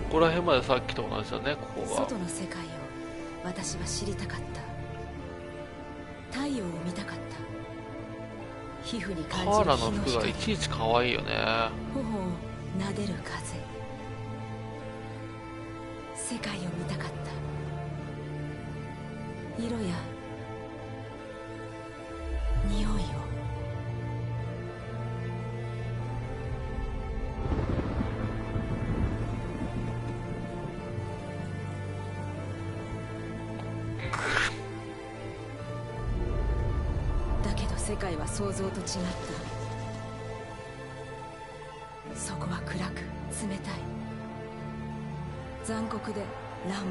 こら辺までさっきと同じだね。ここが外の世界を私は知りたかった。太陽を見たかった。皮膚に感じるカーラの服がいちいち可愛いよね。頬を撫でる風。世界を見たかった。色や匂いを。だけど世界は想像と違った。そこは暗く冷残酷で乱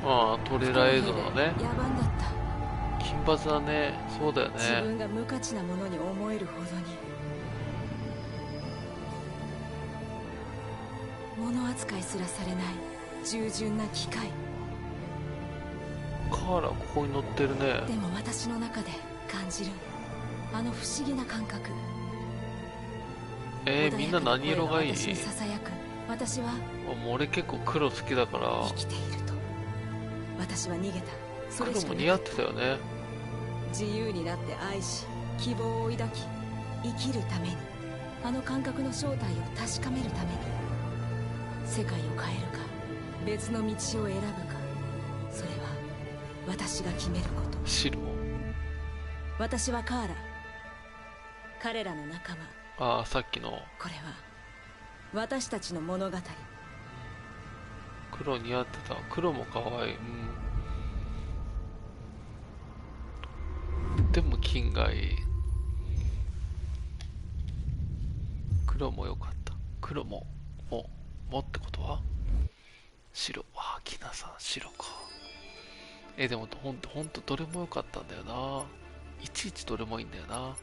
暴。ああ、トレーラー映像のね。野蛮だった。金髪だね。そうだよね。自分が無価値なものに思えるほどに。物扱いすらされない従順な機械。カーラここに乗ってるね。でも私の中で感じるあの不思議な感覚。みんな何色がいい？私にささやく。私はもう俺結構黒好きだから。生きていると。私は逃げた。それしか黒も似合ってたよね。自由になって愛し希望を抱き生きるために、あの感覚の正体を確かめるために、世界を変えるか別の道を選ぶか、それは私が決めること。白。私はカーラ、彼らの仲間。ああ、さっきの。これは私たちの物語。黒似合ってた。黒も可愛い。でも金がいい。黒も良かった。黒もってことは白。ああ、きなさん白か。でもほんとどれも良かったんだよな。いちいちどれもいいんだよな。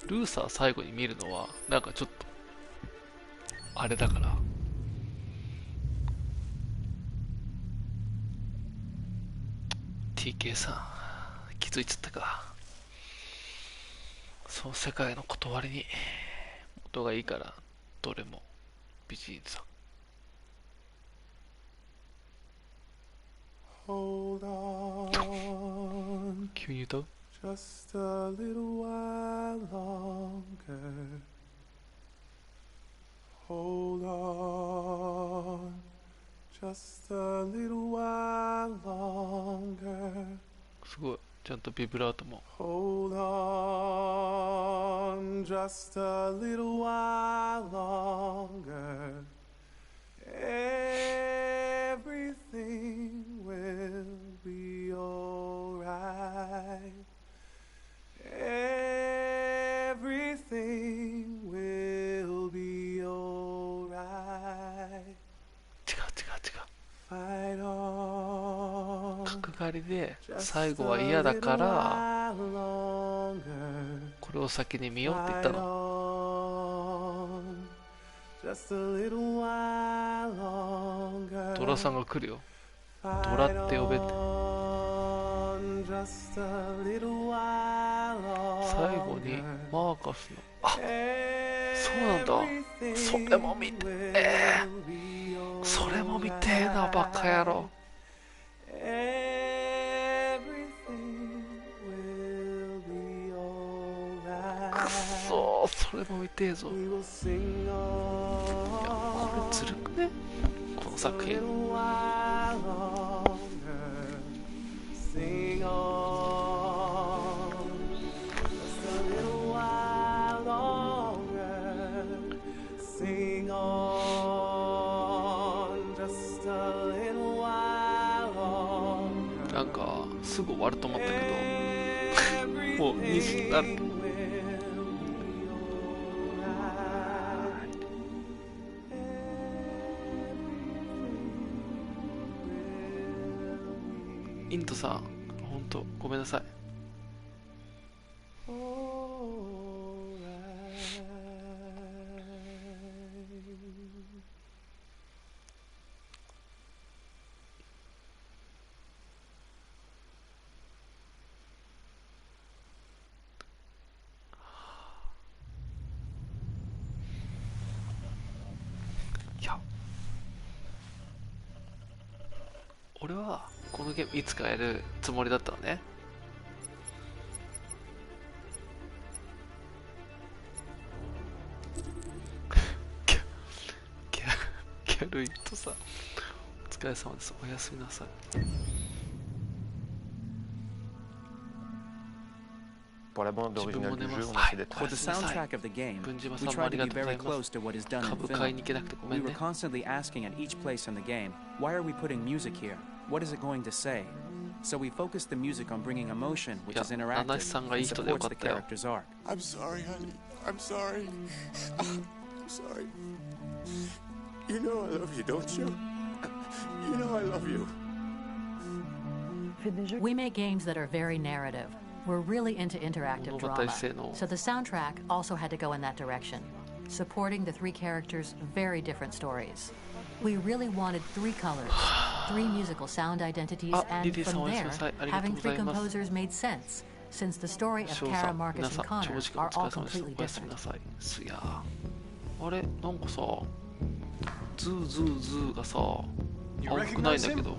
ルーサー最後に見るのはなんかちょっとあれだから。TK さん気づいちゃったか。そう世界の断りに音がいいからどれも美人さん。急に歌う？Just a little while longer. Hold on. Just a little while longer. すごい。ちゃんとビブラートも。Hold on. Just a little while longer. Everything will be alright. Everything will be alright. 違う。角刈りで最後は嫌だからこれを先に見ようって言ったの。トラさんが来るよ。トラって呼べって。最後にマーカスのそうなんだ。それも見てそれも見てえなバカ野郎。くそそれも見てえぞ。いやこれずるくねこの作品。なんかすぐ終わると思ったけどもう2時になる。イントさん本当ごめんなさい。俺はこのゲームいつかやるつもりだったのね。ギャルイットさんお疲れ様です。おやすみなさい。Pour la bande originale du jeu, on essaie d'être For the soundtrack of the game, we tried to be very close to what is done in film. We were constantly asking at each place in the game, why are we putting music here? What is it going to say? So we focused the music on bringing emotion, which is interactive and supports the character's arc. I'm sorry, honey. I'm sorry. I'm sorry. You know I love you, don't you? You know I love you. We make games that are very narrative. We're really into interactive drama. So the soundtrack also had to go in that direction, supporting the three characters' very different stories. We really wanted three colors, three musical sound identities, and from there, having three composers made sense, since the story of Kara, Marcus, and Connor are all completely different. あれなんかさ、ズーズーズーがさ、青くないんだけど。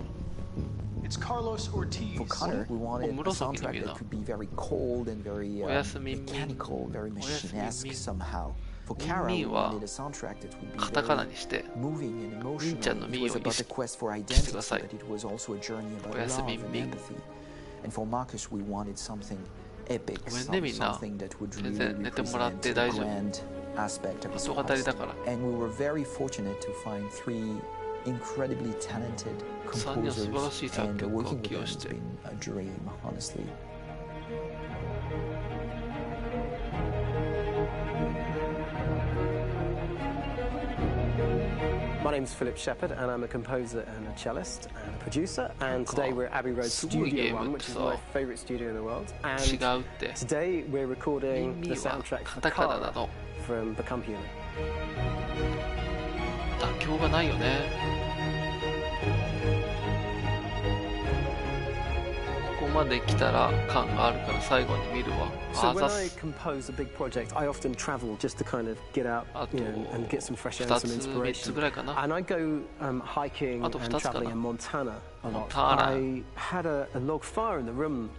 It's Carlos Ortiz. For Connor, we wanted a soundtrack that could be very cold and very mechanical, very machine-esque somehow. For Kara, we wanted a soundtrack that would be very moving and emotional. It was about the quest for identity, but it was also a journey about love and empathy. And for Marcus, we wanted something epic, something that would really represent the grand aspect of his past. And we were very fortunate to find three incredibly talented composers, and working with them has been a dream, honestly. My name's Philip Shepherd, and I'm a composer and a cellist and a producer. And today we're at Abbey Road Studio 1, which is my favourite studio in the world. And today we're recording the soundtrack for Kara from Become Human. 妥協がないよね。ここまで来たら感があるから最後に見るわ。So when I compose a big project, I often travel just to kind of get out, and get some fresh air and some inspiration. And I go hiking and traveling in Montana a lot. I had a log fire in the room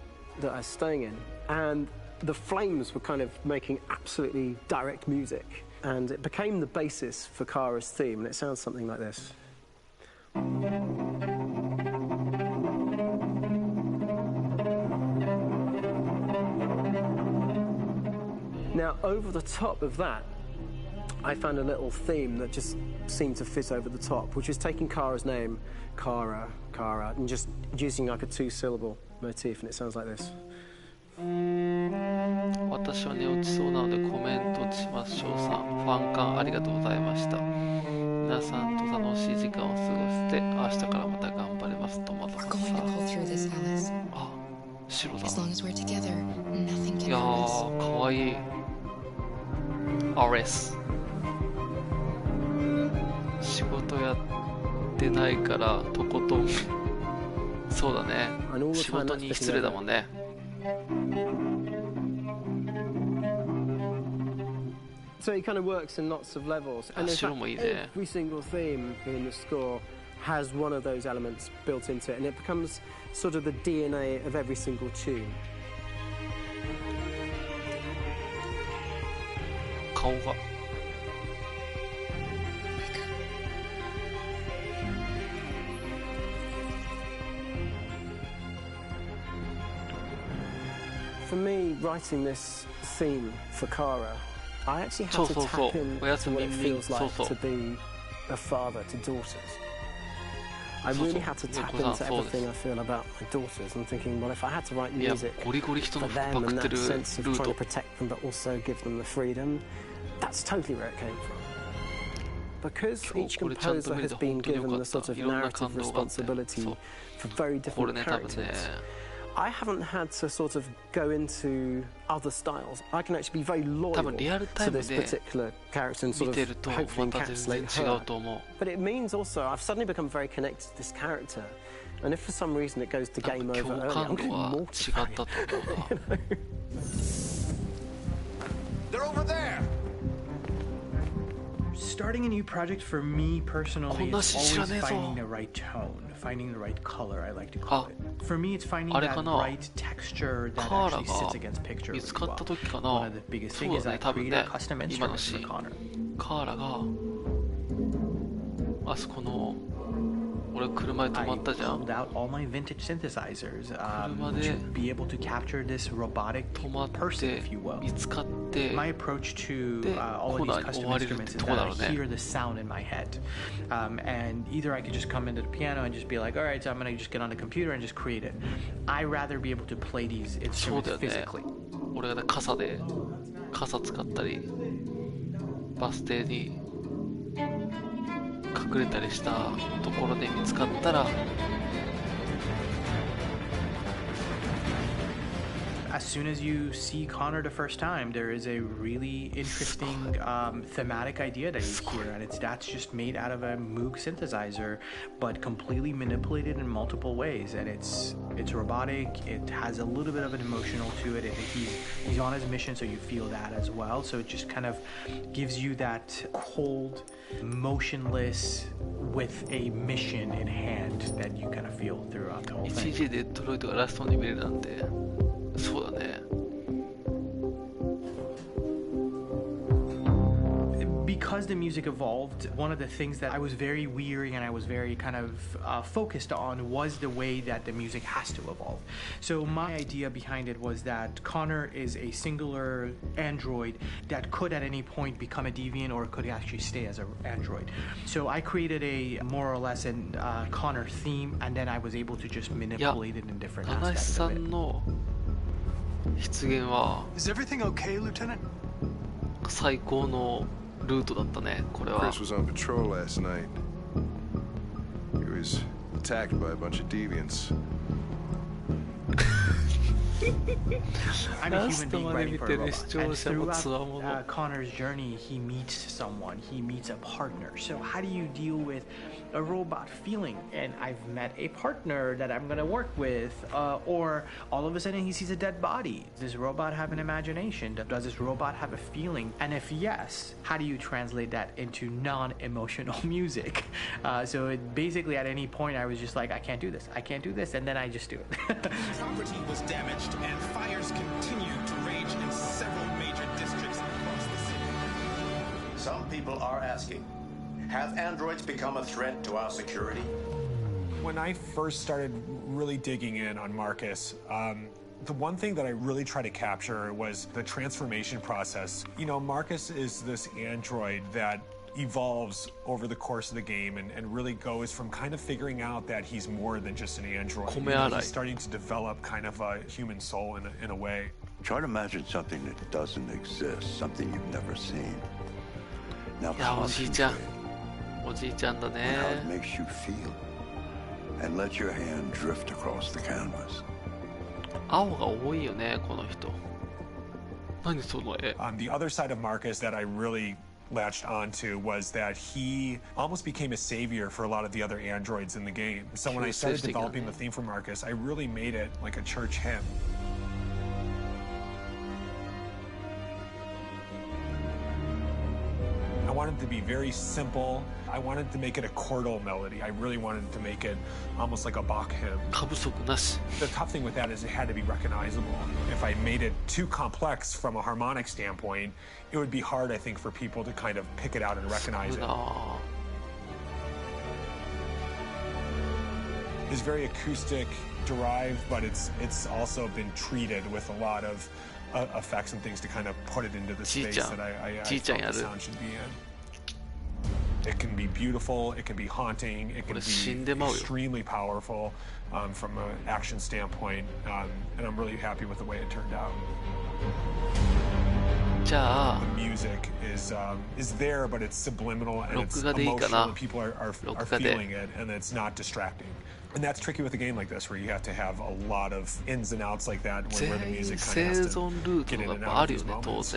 that I was staying in, and the flames were kind of making absolutely direct music. And it became the basis for Kara's theme, and it sounds something like this. Now, over the top of that, I found a little theme that just seemed to fit over the top, which is taking Kara's name, Kara, and just using like a two-syllable motif, and it sounds like this. 私は寝落ちそうなのでコメントします。翔さん、ファン感ありがとうございました。皆さんと楽しい時間を過ごして明日からまた頑張れます。トマトさん。あ、白だ。いやー、かわいい。RS。仕事やってないからとことん。そうだね。仕事に失礼だもんね。So it kind of works in lots of levels, and in fact, every single theme in the score has one of those elements built into it, and it becomes sort of the DNA of every single tune. 顔が。For me, writing this theme for Kara, I actually had to tap into what it feels like to be a father to daughters. I really had to tap into everything I feel about my daughters. I'm thinking, well, if I had to write music for them and that sense of trying to protect them but also give them the freedom, that's totally where it came from. Because each composer has been given the sort of narrative responsibility for very different characters, I haven't had to sort of go into other styles. I can actually be very loyal to this particular character and sort of hopefully encapsulate her. But it means also I've suddenly become very connected to this character. And if for some reason it goes to game over early, I'm getting mortified. You know? They're over there! Starting a new project for me personally is always finding the right tone, finding the right color, I like to call it. For me, it's finding that right texture that actually sits against picture really well. One of the biggest things is I create a custom instrument for Connor. カーラがあそこの俺車で止まったじゃん。 I pulled out all my vintage synthesizers to be able to capture this robotic person, if you will. 見つかって my approach to all of these custom instruments is that I hear the sound in my head. And either I could just come into the piano and just be like, all right, so I'm going to just get on the computer and just create it. I rather be able to play these instruments physically. 俺が傘使ったりバス停に隠れたりしたところで見つかったら As soon as you see Connor the first time, there is a really interesting thematic idea that you hear, and that's just made out of a Moog synthesizer, but completely manipulated in multiple ways. And it's robotic. It has a little bit of an emotional to it. He's on his mission, so you feel that as well. So it just kind of gives you that cold, motionless, with a mission in hand that you kind of feel throughout the whole thing. 1G でデトロイトがラストに見れるなんて。 そうだね Because the music evolved, one of the things that I was very weary and I was very kind of focused on was the way that the music has to evolve. So my idea behind it was that Connor is a singular android that could at any point become a deviant or could actually stay as an android. So I created a more or less an Connor theme, and then I was able to just manipulate it in different aspects of it. 出現は Is everything okay, Lieutenant? 最高のルートだったねこれは Chris was on patrol last night. He was attacked by a bunch of deviants. I'm a human being writing for a robot. And throughout Connor's journey, he meets someone, he meets a partner. So how do you deal with a robot feeling? And I've met a partner that I'm going to work with, or all of a sudden he sees a dead body. Does this robot have an imagination? Does this robot have a feeling? And if yes, how do you translate that into non-emotional music? So it basically at any point I was just like, I can't do this, and then I just do it. Property was damaged and fires continue to rage in several major districts across the city. Some people are asking, have androids become a threat to our security? When I first started really digging in on Marcus, the one thing that I really tried to capture was the transformation process. You know, Marcus is this android that evolves over the course of the game and really goes from kind of figuring out that he's more than just an android. You know, he's starting to develop kind of a human soul in a way. Try to imagine something that doesn't exist, something you've never seen. Now concentrate on how it makes you feel, and let your hand drift across the canvas. 青が多いよねこの人。何その絵。The other side of Marcus that I really latched onto was that he almost became a savior for a lot of the other androids in the game. So when I started developing the theme for Marcus, I really made it like a church hymn. I wanted it to be very simple. I wanted to make it a chordal melody. I really wanted to make it almost like a Bach hymn. The tough thing with that is it had to be recognizable. If I made it too complex from a harmonic standpoint, it would be hard, I think, for people to kind of pick it out and recognize it. It's very acoustic derived, but it's also been treated with a lot of effects and things to kind of put it into the space that I felt the sound should be in. It can be beautiful, it can be haunting, it can be extremely powerful from an action standpoint, and I'm really happy with the way it turned out. The music is there, but it's subliminal and it's emotional, and people are feeling it, and it's not distracting. And that's tricky with a game like this, where you have to have a lot of ins and outs like that, where the music kind of has to get in and out of these moments.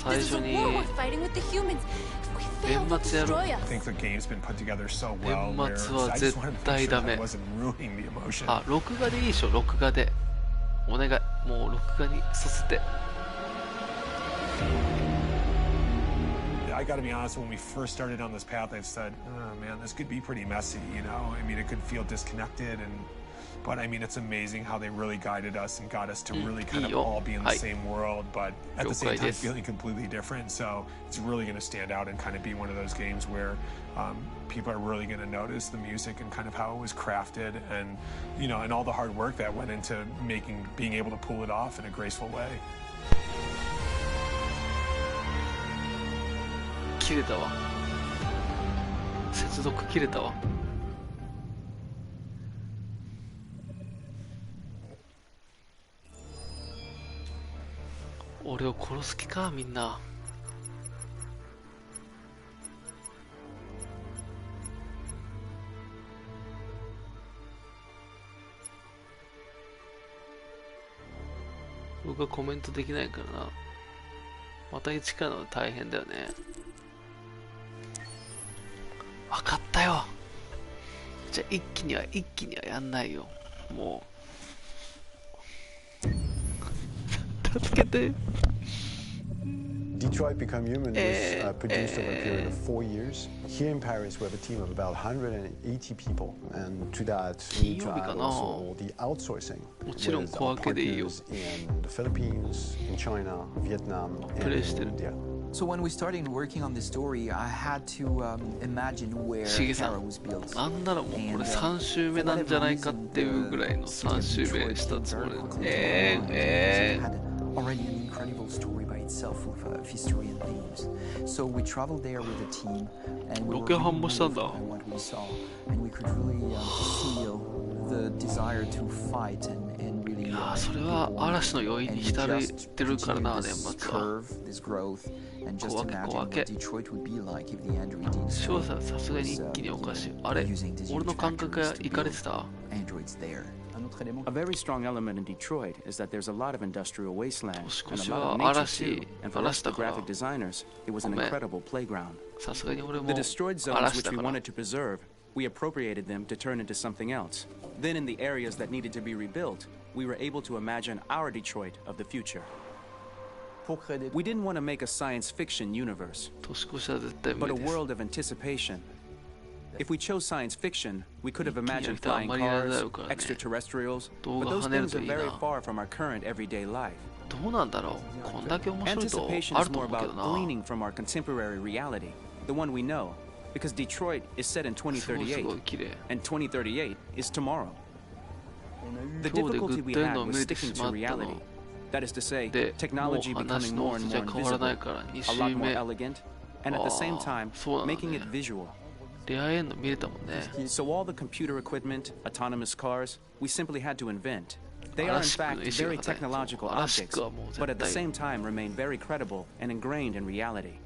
This is a war we're fighting with the humans. If we fail, they'll destroy us. I think the game's been put together so well, where I just wanted to make sure that I wasn't ruining the emotion. あ、録画でいいでしょ、録画で。お願い、もう録画にさせて。I gotta be honest, when we first started on this path, I said, oh man, this could be pretty messy, you know? I mean, it could feel disconnected, but I mean, it's amazing how they really guided us and got us to really kind of all be in the same world, but at the same time feeling completely different. So it's really going to stand out and kind of be one of those games where people are really going to notice the music and kind of how it was crafted, and you know, and all the hard work that went into being able to pull it off in a graceful way. 切れたわ。接続切れたわ。俺を殺す気かみんな。僕はコメントできないからな。また一からの大変だよね。分かったよ。じゃあ一気にはやんないよ。もう助けて。Detroit Become Human was produced over a period of 4 years. Here in Paris, we have a team of about 180 people, and to that, we need to add also all the outsourcing with our partners in the Philippines, in China, Vietnam, and in India. So when we started working on this story, I had to imagine where Kara was built. なんならもうこれ3周目なんじゃないかっていうぐらいの3周目したつもり。Already an incredible story by itself with history and themes. So we traveled there with a team, and we were really moved by what we saw, and we could really feel the desire to fight and really. いやそれは嵐の余韻に浸ってるからな、年末は。小分け小分け。視聴者さすがに一気におかしい。あれ、俺の感覚がいかれてた。A very strong element in Detroit is that there's a lot of industrial wasteland and a lot of nature too. And for us, the graphic designers, it was an incredible playground. The destroyed zones which we wanted to preserve, we appropriated them to turn into something else. Then in the areas that needed to be rebuilt, we were able to imagine our Detroit of the future. We didn't want to make a science fiction universe, but a world of anticipation. If we chose science fiction, we could have imagined flying cars, extraterrestrials, but those things are very far from our current everyday life. Anticipation is more about gleaning from our contemporary reality, the one we know, because Detroit is set in 2038, and 2038 is tomorrow. The difficulty we had was sticking to reality. That is to say, technology becoming more and more invisible, a lot more elegant, and at the same time, making it visual. So all the computer equipment, autonomous cars, we simply had to invent. They are in fact very technological objects, but at the same time remain very credible and ingrained in reality.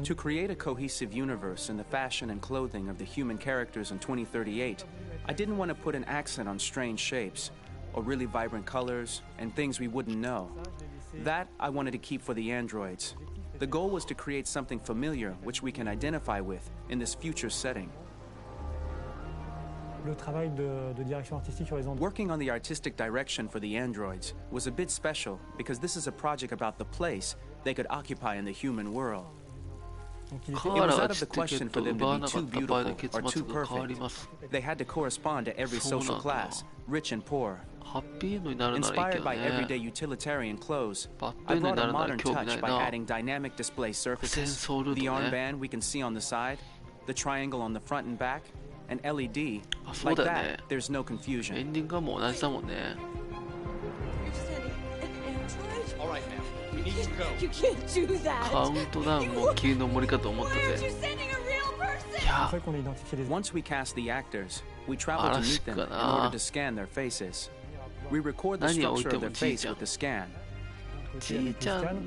To create a cohesive universe in the fashion and clothing of the human characters in 2038, I didn't want to put an accent on strange shapes, or really vibrant colors, and things we wouldn't know. That I wanted to keep for the androids. The goal was to create something familiar which we can identify with in this future setting. Working on the artistic direction for the androids was a bit special because this is a project about the place they could occupy in the human world. It was out of the question for them to be too beautiful or too perfect. They had to correspond to every social class, rich and poor. Inspired by everyday utilitarian clothes, I brought a modern touch by adding dynamic display surfaces, the armband we can see on the side, the triangle on the front and back, and LED. Like that, there's no confusion. All right, man. We need to go. You can't do that. カウントダウンも霧の森かと思ってて。 Once we cast the actors, we travel to meet them in order to scan their faces. We record the structure of their face with the scan,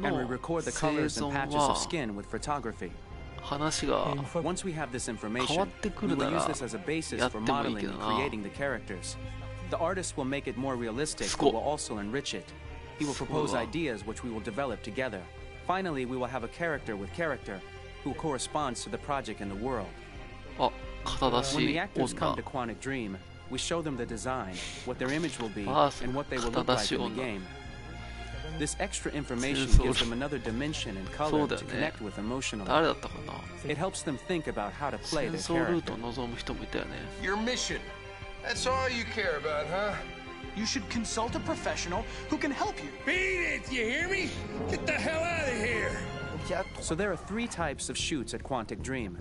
and we record the colors and patches of skin with photography. Once we have this information, we will use this as a basis for modeling and creating the characters. The artist will make it more realistic, but will also enrich it. He will propose ideas which we will develop together. Finally, we will have a character with character who corresponds to the project and the world. When the actors come to Quantic Dream, we show them the design, what their image will be, and what they will look like in the game. This extra information gives them another dimension and color to connect with emotionally. It helps them think about how to play their character. Your mission. That's all you care about, huh? You should consult a professional who can help you. Beat it, you hear me? Get the hell out of here! So there are 3 types of shoots at Quantic Dream.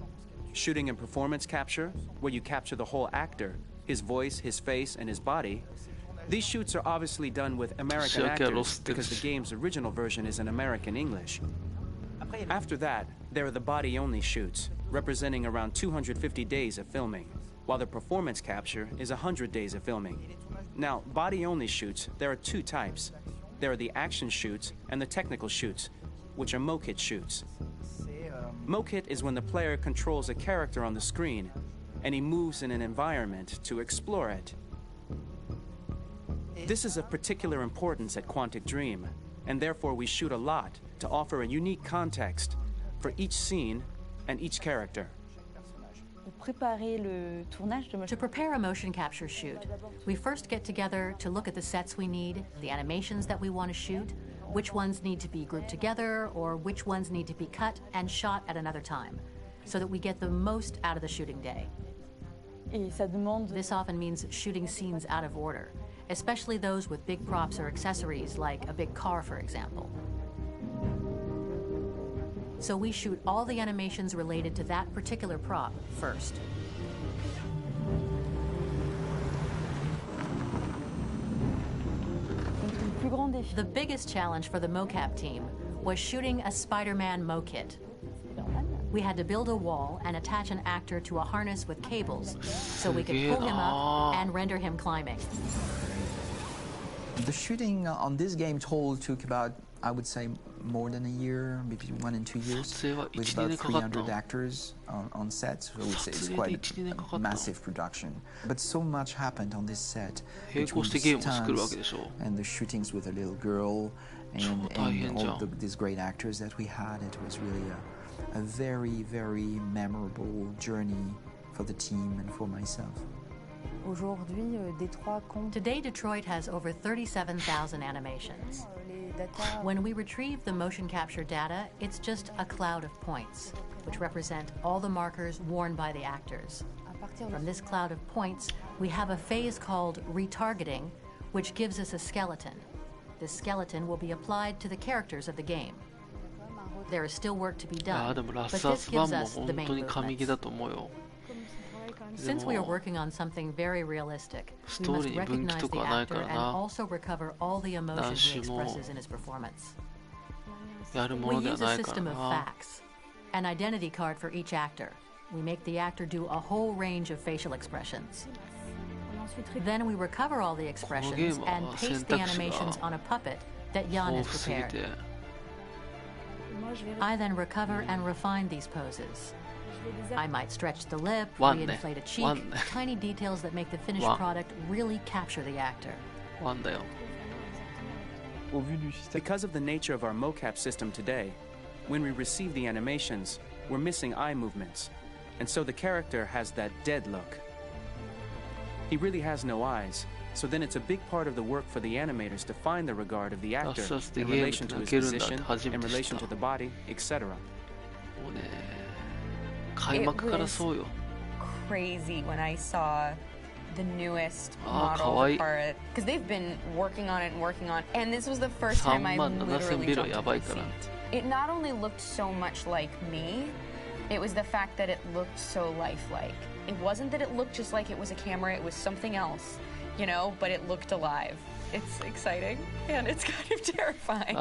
Shooting and performance capture, where you capture the whole actor, his voice, his face, and his body. These shoots are obviously done with American actors because the game's original version is in American English. After that, there are the body-only shoots, representing around 250 days of filming, while the performance capture is 100 days of filming. Now, body-only shoots, there are two types. There are the action shoots and the technical shoots, which are mo-kit shoots. Mo-kit is when the player controls a character on the screen, and he moves in an environment to explore it. This is of particular importance at Quantic Dream, and therefore we shoot a lot to offer a unique context for each scene and each character. To prepare a motion capture shoot, we first get together to look at the sets we need, the animations that we want to shoot, which ones need to be grouped together, or which ones need to be cut and shot at another time, so that we get the most out of the shooting day. This often means shooting scenes out of order, especially those with big props or accessories, like a big car, for example. So we shoot all the animations related to that particular prop first. The biggest challenge for the mocap team was shooting a Spider-Man mo-kit. We had to build a wall and attach an actor to a harness with cables so we could pull him up and render him climbing. The shooting on this game took about, I would say, more than a year, maybe 1 and 2 years, with about 300 actors on set. So it's quite a massive production. But so much happened on this set, between the stunts and the shootings with a little girl and all these great actors that we had. It was really a very, very memorable journey for the team and for myself. Today, Detroit has over 37,000 animations. When we retrieve the motion capture data, it's just a cloud of points, which represent all the markers worn by the actors. From this cloud of points, we have a phase called retargeting, which gives us a skeleton. This skeleton will be applied to the characters of the game. There is still work to be done, but this gives us the main movements. Since we are working on something very realistic, we must recognize the actor and also recover all the emotion he expresses in his performance. We use a system of facts, an identity card for each actor. We make the actor do a whole range of facial expressions. Then we recover all the expressions and paste the animations on a puppet that Jan has prepared. I then recover and refine these poses. I might stretch the lip, reinflate a cheek, tiny details that make the finished product really capture the actor. Because of the nature of our mocap system today, when we receive the animations, we're missing eye movements, and so the character has that dead look. He really has no eyes, so then it's a big part of the work for the animators to find the regard of the actor in relation to his position, in relation to the body, etc. It was crazy when I saw the newest model of Kara, because they've been working on it and working on it, and this was the first time I literally jumped to my seat. It not only looked so much like me, it was the fact that it looked so lifelike. It wasn't that it looked just like it was a camera, it was something else, you know, but it looked alive. It's exciting, and it's kind of terrifying.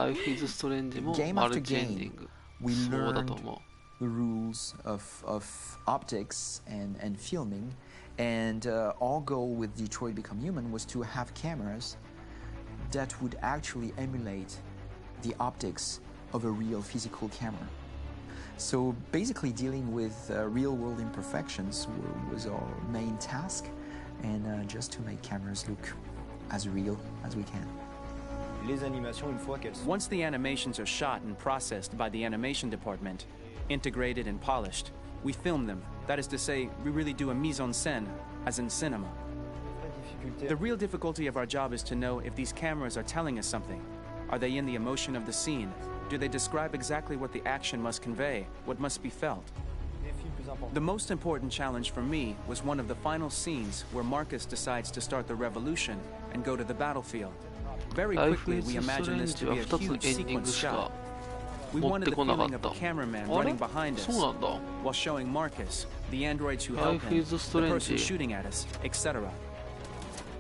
Game after game, we learned the rules of optics and filming, and our goal with Detroit Become Human was to have cameras that would actually emulate the optics of a real physical camera. So basically dealing with real-world imperfections was our main task, and just to make cameras look as real as we can. Once the animations are shot and processed by the animation department, integrated and polished, we film them. That is to say, we really do a mise en scène, as in cinema. The real difficulty of our job is to know if these cameras are telling us something. Are they in the emotion of the scene? Do they describe exactly what the action must convey, what must be felt? The most important challenge for me was one of the final scenes where Marcus decides to start the revolution and go to the battlefield. Very quickly, we imagine this to be a huge sequence shot. We wanted the feeling of a cameraman running behind us while showing Marcus, the androids who help him, the person shooting at us, etc.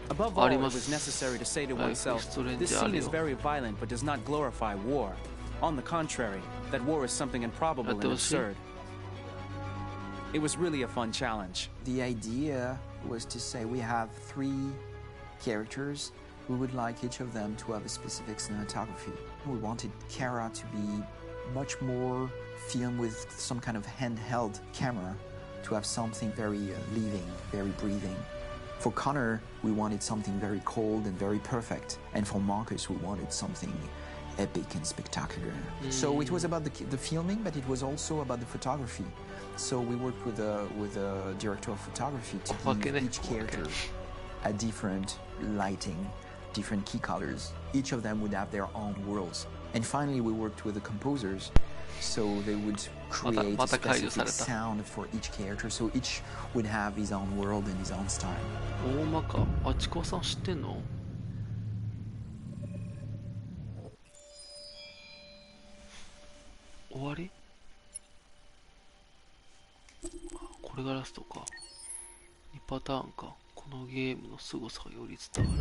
Above all, it was necessary to say to oneself, this scene is very violent but does not glorify war. On the contrary, that war is something improbable and absurd. It was really a fun challenge. The idea was to say we have 3 characters. We would like each of them to have a specific cinematography. We wanted Kara to be much more filmed with some kind of handheld camera, to have something very living, very breathing. For Connor, we wanted something very cold and very perfect. And for Marcus, we wanted something epic and spectacular. So it was about the filming, but it was also about the photography. So we worked with a director of photography to give each character a different lighting, different key colors. Each of them would have their own worlds. And finally, we worked with the composers, so they would create a specific sound for each character, so each would have his own world and his own style. 大まか。あ、ちくわさん知ってんの？終わり？これがラストか。2パターンか。このゲームの凄さがより伝わる。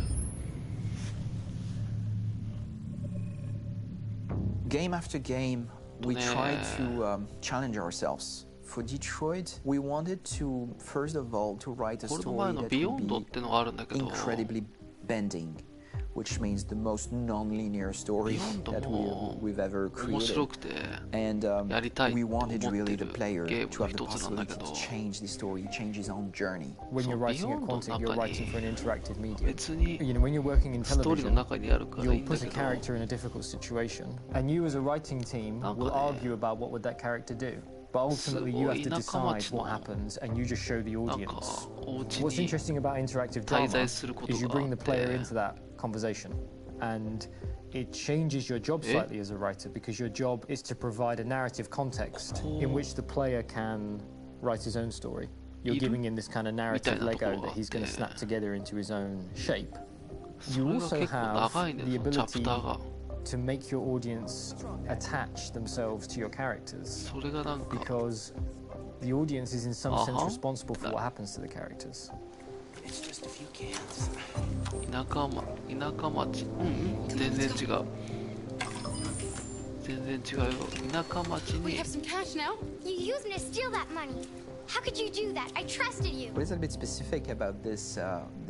Game after game, we tried to challenge ourselves. For Detroit, we wanted to, first of all, to write a story that would be incredibly bending, which means the most non-linear story that we've ever created. And we wanted really the player to have the possibility to change the story, change his own journey. When you're writing a content, you're writing for an interactive medium. You know, when you're working in television, you'll put a character in a difficult situation, and you as a writing team will argue about what would that character do. But ultimately, you have to decide what happens, and you just show the audience. What's interesting about interactive drama is you bring the player into that conversation, and it changes your job slightly as a writer, because your job is to provide a narrative context in which the player can write his own story. You're giving him this kind of narrative Lego that he's going to snap together into his own shape. You also have the ability to make your audience attach themselves to your characters, because the audience is in some sense responsible for what happens to the characters. It's just a few cans. 田舎町。全然違う。全然違うよ。田舎町に。 We have some cash now. You used me to steal that money. How could you do that? I trusted you. What is a bit specific about these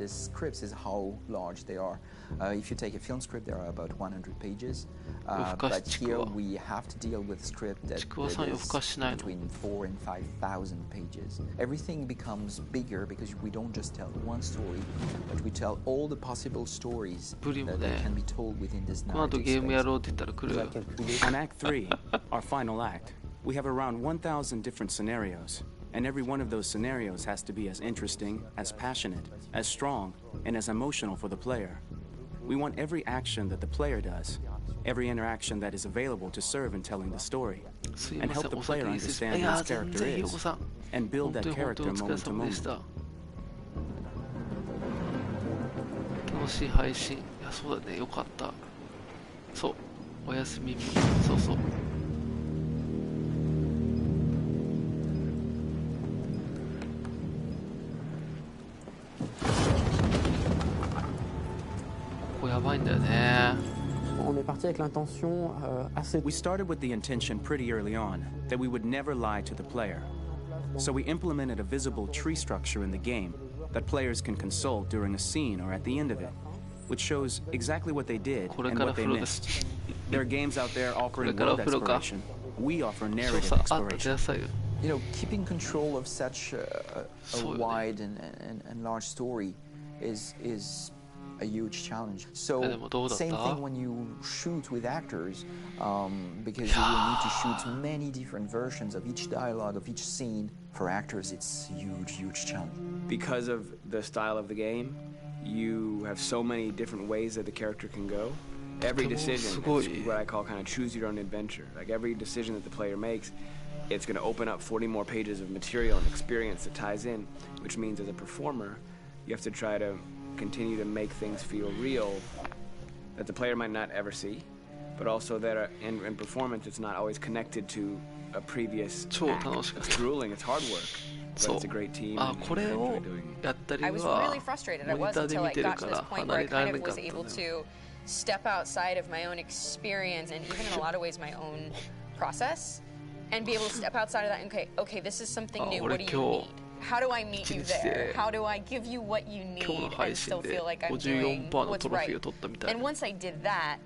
scripts is how large they are. If you take a film script, there are about 100 pages. But here we have to deal with a script that is between 4,000 and 5,000 pages. Everything becomes bigger because we don't just tell one story, but we tell all the possible stories that can be told within this narrative space. On Act 3, our final act, we have around 1,000 different scenarios. And every one of those scenarios has to be as interesting, as passionate, as strong, and as emotional for the player. We want every action that the player does, every interaction that is available to serve in telling the story, and help the player understand who his character is, and build that character moment to moment. 楽しい配信。いや、そうだね。よかった。そう。おやすみ。そうそう。We started with the intention pretty early on that we would never lie to the player. So we implemented a visible tree structure in the game that players can consult during a scene or at the end of it, which shows exactly what they did and what they missed. There are games out there offering world exploration. We offer narrative exploration. You know, keeping control of such a wide and large story is a huge challenge. So same thing when you shoot with actors, because you will need to shoot many different versions of each dialogue, of each scene. For actors, it's a huge challenge. Because of the style of the game, you have so many different ways that the character can go. Every decision is what I call kind of choose your own adventure. Like every decision that the player makes, it's going to open up 40 more pages of material and experience that ties in, which means as a performer, you have to try to continue to make things feel real that the player might not ever see, but also that in performance it's not always connected to a previous act. It's grueling, it's hard work, but it's a great team. I was really frustrated. I was until I got to this point where I kind of was able to step outside of my own experience and even in a lot of ways my own process and be able to step outside of that and okay, this is something new. What do you need? How do I meet you there? How do I give you what you need and still feel like I'm doing what's right? And once I did that,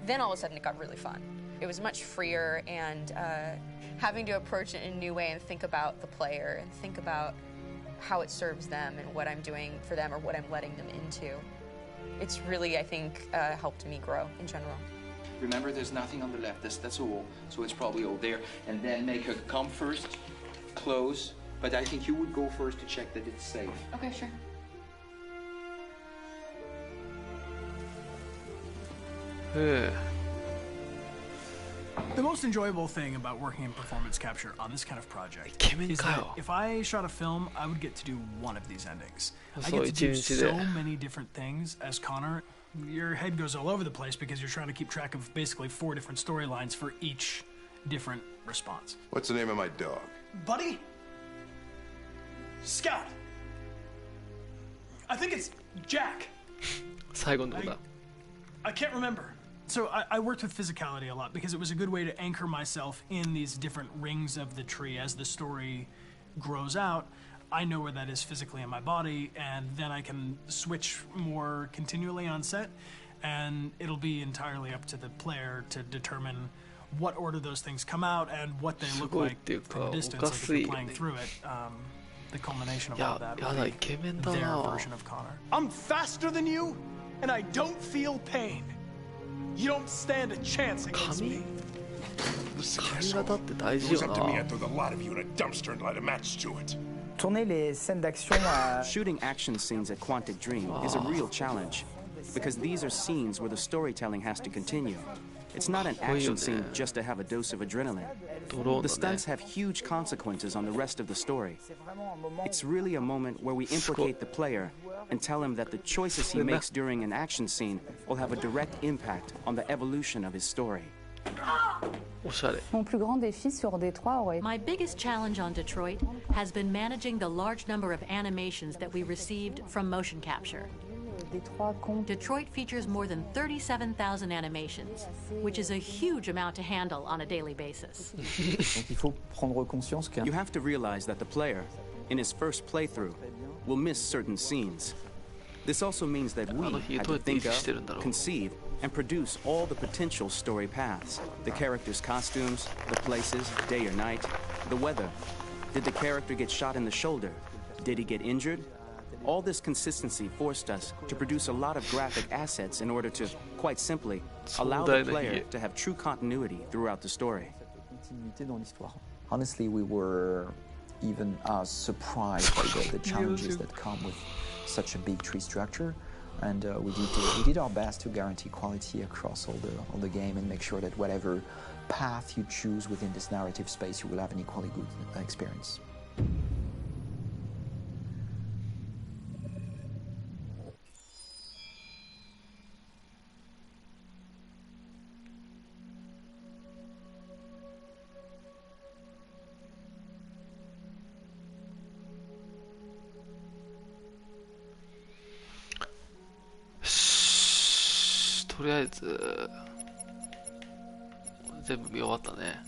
then all of a sudden it got really fun. It was much freer, and having to approach it in a new way and think about the player and think about how it serves them and what I'm doing for them or what I'm letting them into. It's really, I think, helped me grow in general. Remember, there's nothing on the left. That's a wall, so it's probably all there. And then make her come first, close. But I think you would go first to check that it's safe. Okay, sure. The most enjoyable thing about working in performance capture on this kind of project is that if I shot a film, I would get to do one of these endings. I get to do so many different things as Connor. Your head goes all over the place because you're trying to keep track of basically 4 different storylines for each different response. What's the name of my dog? Buddy? Scout. I think it's Jack. I can't remember. So I worked with physicality a lot because it was a good way to anchor myself in these different rings of the tree. As the story grows out, I know where that is physically in my body, and then I can switch more continually on set, and it'll be entirely up to the player to determine what order those things come out and what they look like from a distance, like if you're playing through it. The culmination of all that will be their version of Connor. I'm faster than you, and I don't feel pain. You don't stand a chance against me. It was up to me, I'd throw the lot of you in a dumpster and light a match to it. Shooting action scenes at Quantic Dream is a real challenge, because these are scenes where the storytelling has to continue. It's not an action scene just to have a dose of adrenaline. The stunts have huge consequences on the rest of the story. It's really a moment where we implicate the player and tell him that the choices he makes during an action scene will have a direct impact on the evolution of his story. My biggest challenge on Detroit has been managing the large number of animations that we received from motion capture. Detroit features more than 37,000 animations, which is a huge amount to handle on a daily basis. You have to realize that the player, in his first playthrough, will miss certain scenes. This also means that we had to think of, conceive, and produce all the potential story paths. The characters' costumes, the places, day or night, the weather. Did the character get shot in the shoulder? Did he get injured? All this consistency forced us to produce a lot of graphic assets in order to, quite simply, allow the player to have true continuity throughout the story. Honestly, we were even surprised by the challenges that come with such a big tree structure. And we did our best to guarantee quality across all the game and make sure that whatever path you choose within this narrative space, you will have an equally good experience. To とりあえず全部見終わったね。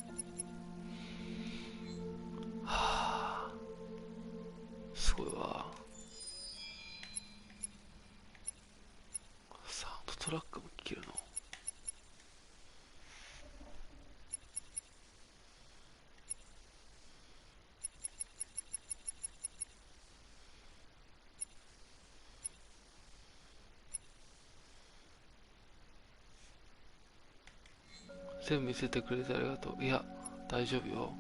はあ、すごいわ。サウンドトラックも聴けるの。全部見せてくれてありがとう。いや、大丈夫よ。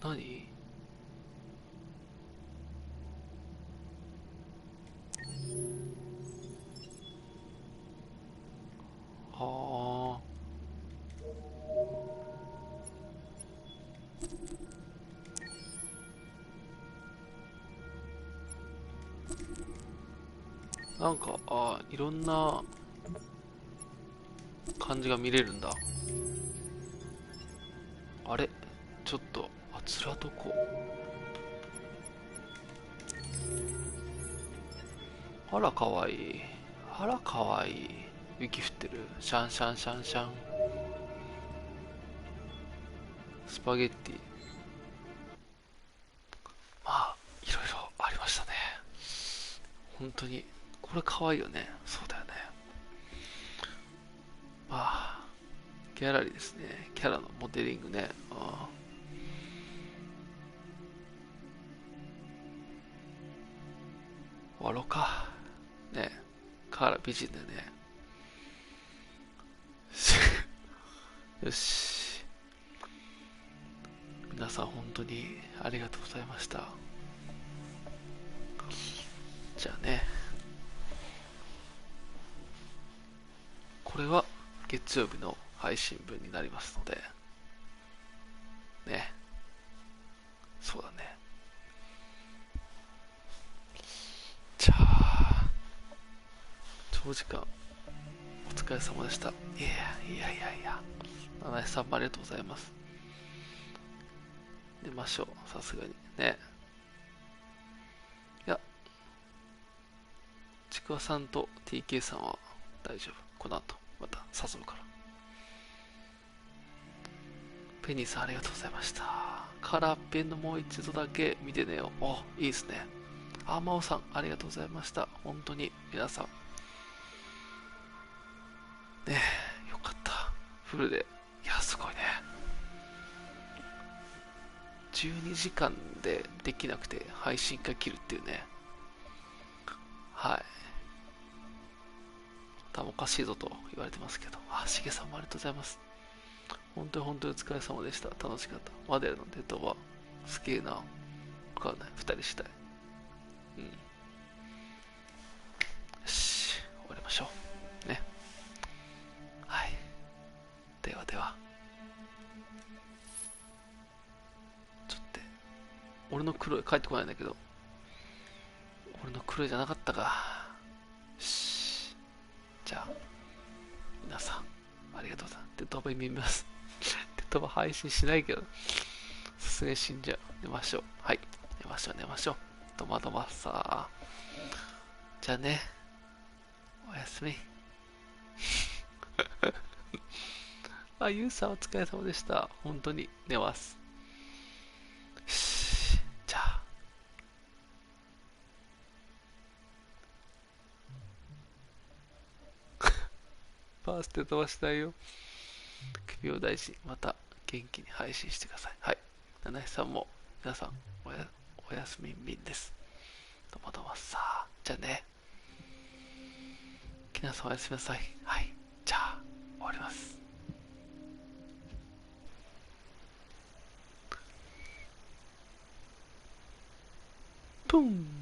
何？はあ。なんかいろんな感じが見れるんだ。ちょっと、あ、つらとこ。あら、かわいい。あら、かわいい。雪降ってる。シャンシャンシャンシャン。スパゲッティ。まあ、いろいろありましたね。本当に。これかわいいよね。そうだよね。まあ、ギャラリーですね。キャラのモデリングね。あ終わろうか。ね、カーラ美人だよね。よし。皆さん本当にありがとうございました。じゃあね。これは月曜日の配信分になりますので。ね。そうだね。じゃあ、長時間お疲れ様でした。いや、七重さんもありがとうございます。寝ましょう、さすがにね。いや、ちくわさんと TK さんは大丈夫。この後また誘うから。ペニーさんありがとうございました。カラーペンのもう一度だけ見てねよ。お、いいですね。あまおさんありがとうございました。本当に皆さんねえ、よかった。フルで。いや、すごいね。12時間でできなくて配信が切るっていうね。はい。多分おかしいぞと言われてますけど。あ、しげさんもありがとうございます。本当にお疲れ様でした。楽しかった。マデルのデートはすげえな。わかんない。2人したい。うん。よし、終わりましょう。ね。はい。ではでは。ちょっと、俺の黒い帰ってこないんだけど。俺の黒いじゃなかったか。よし。じゃあ、皆さん、ありがとうございます。デトバ見ます。デトバ配信しないけど、さすがに死んじゃう。寝ましょう。はい。寝ましょう、寝ましょう。ドマドマさあ。じゃあね。おやすみ。あ、ユウさんお疲れ様でした。本当に寝ます。じゃあ。ファースト飛ばしたいよ。首を大事にまた元気に配信してください。はい。七重さんも皆さんおやすみんびんです。どうもどうもさあ。じゃあね。皆さんおやすみなさい。はい。じゃあ終わります。プン。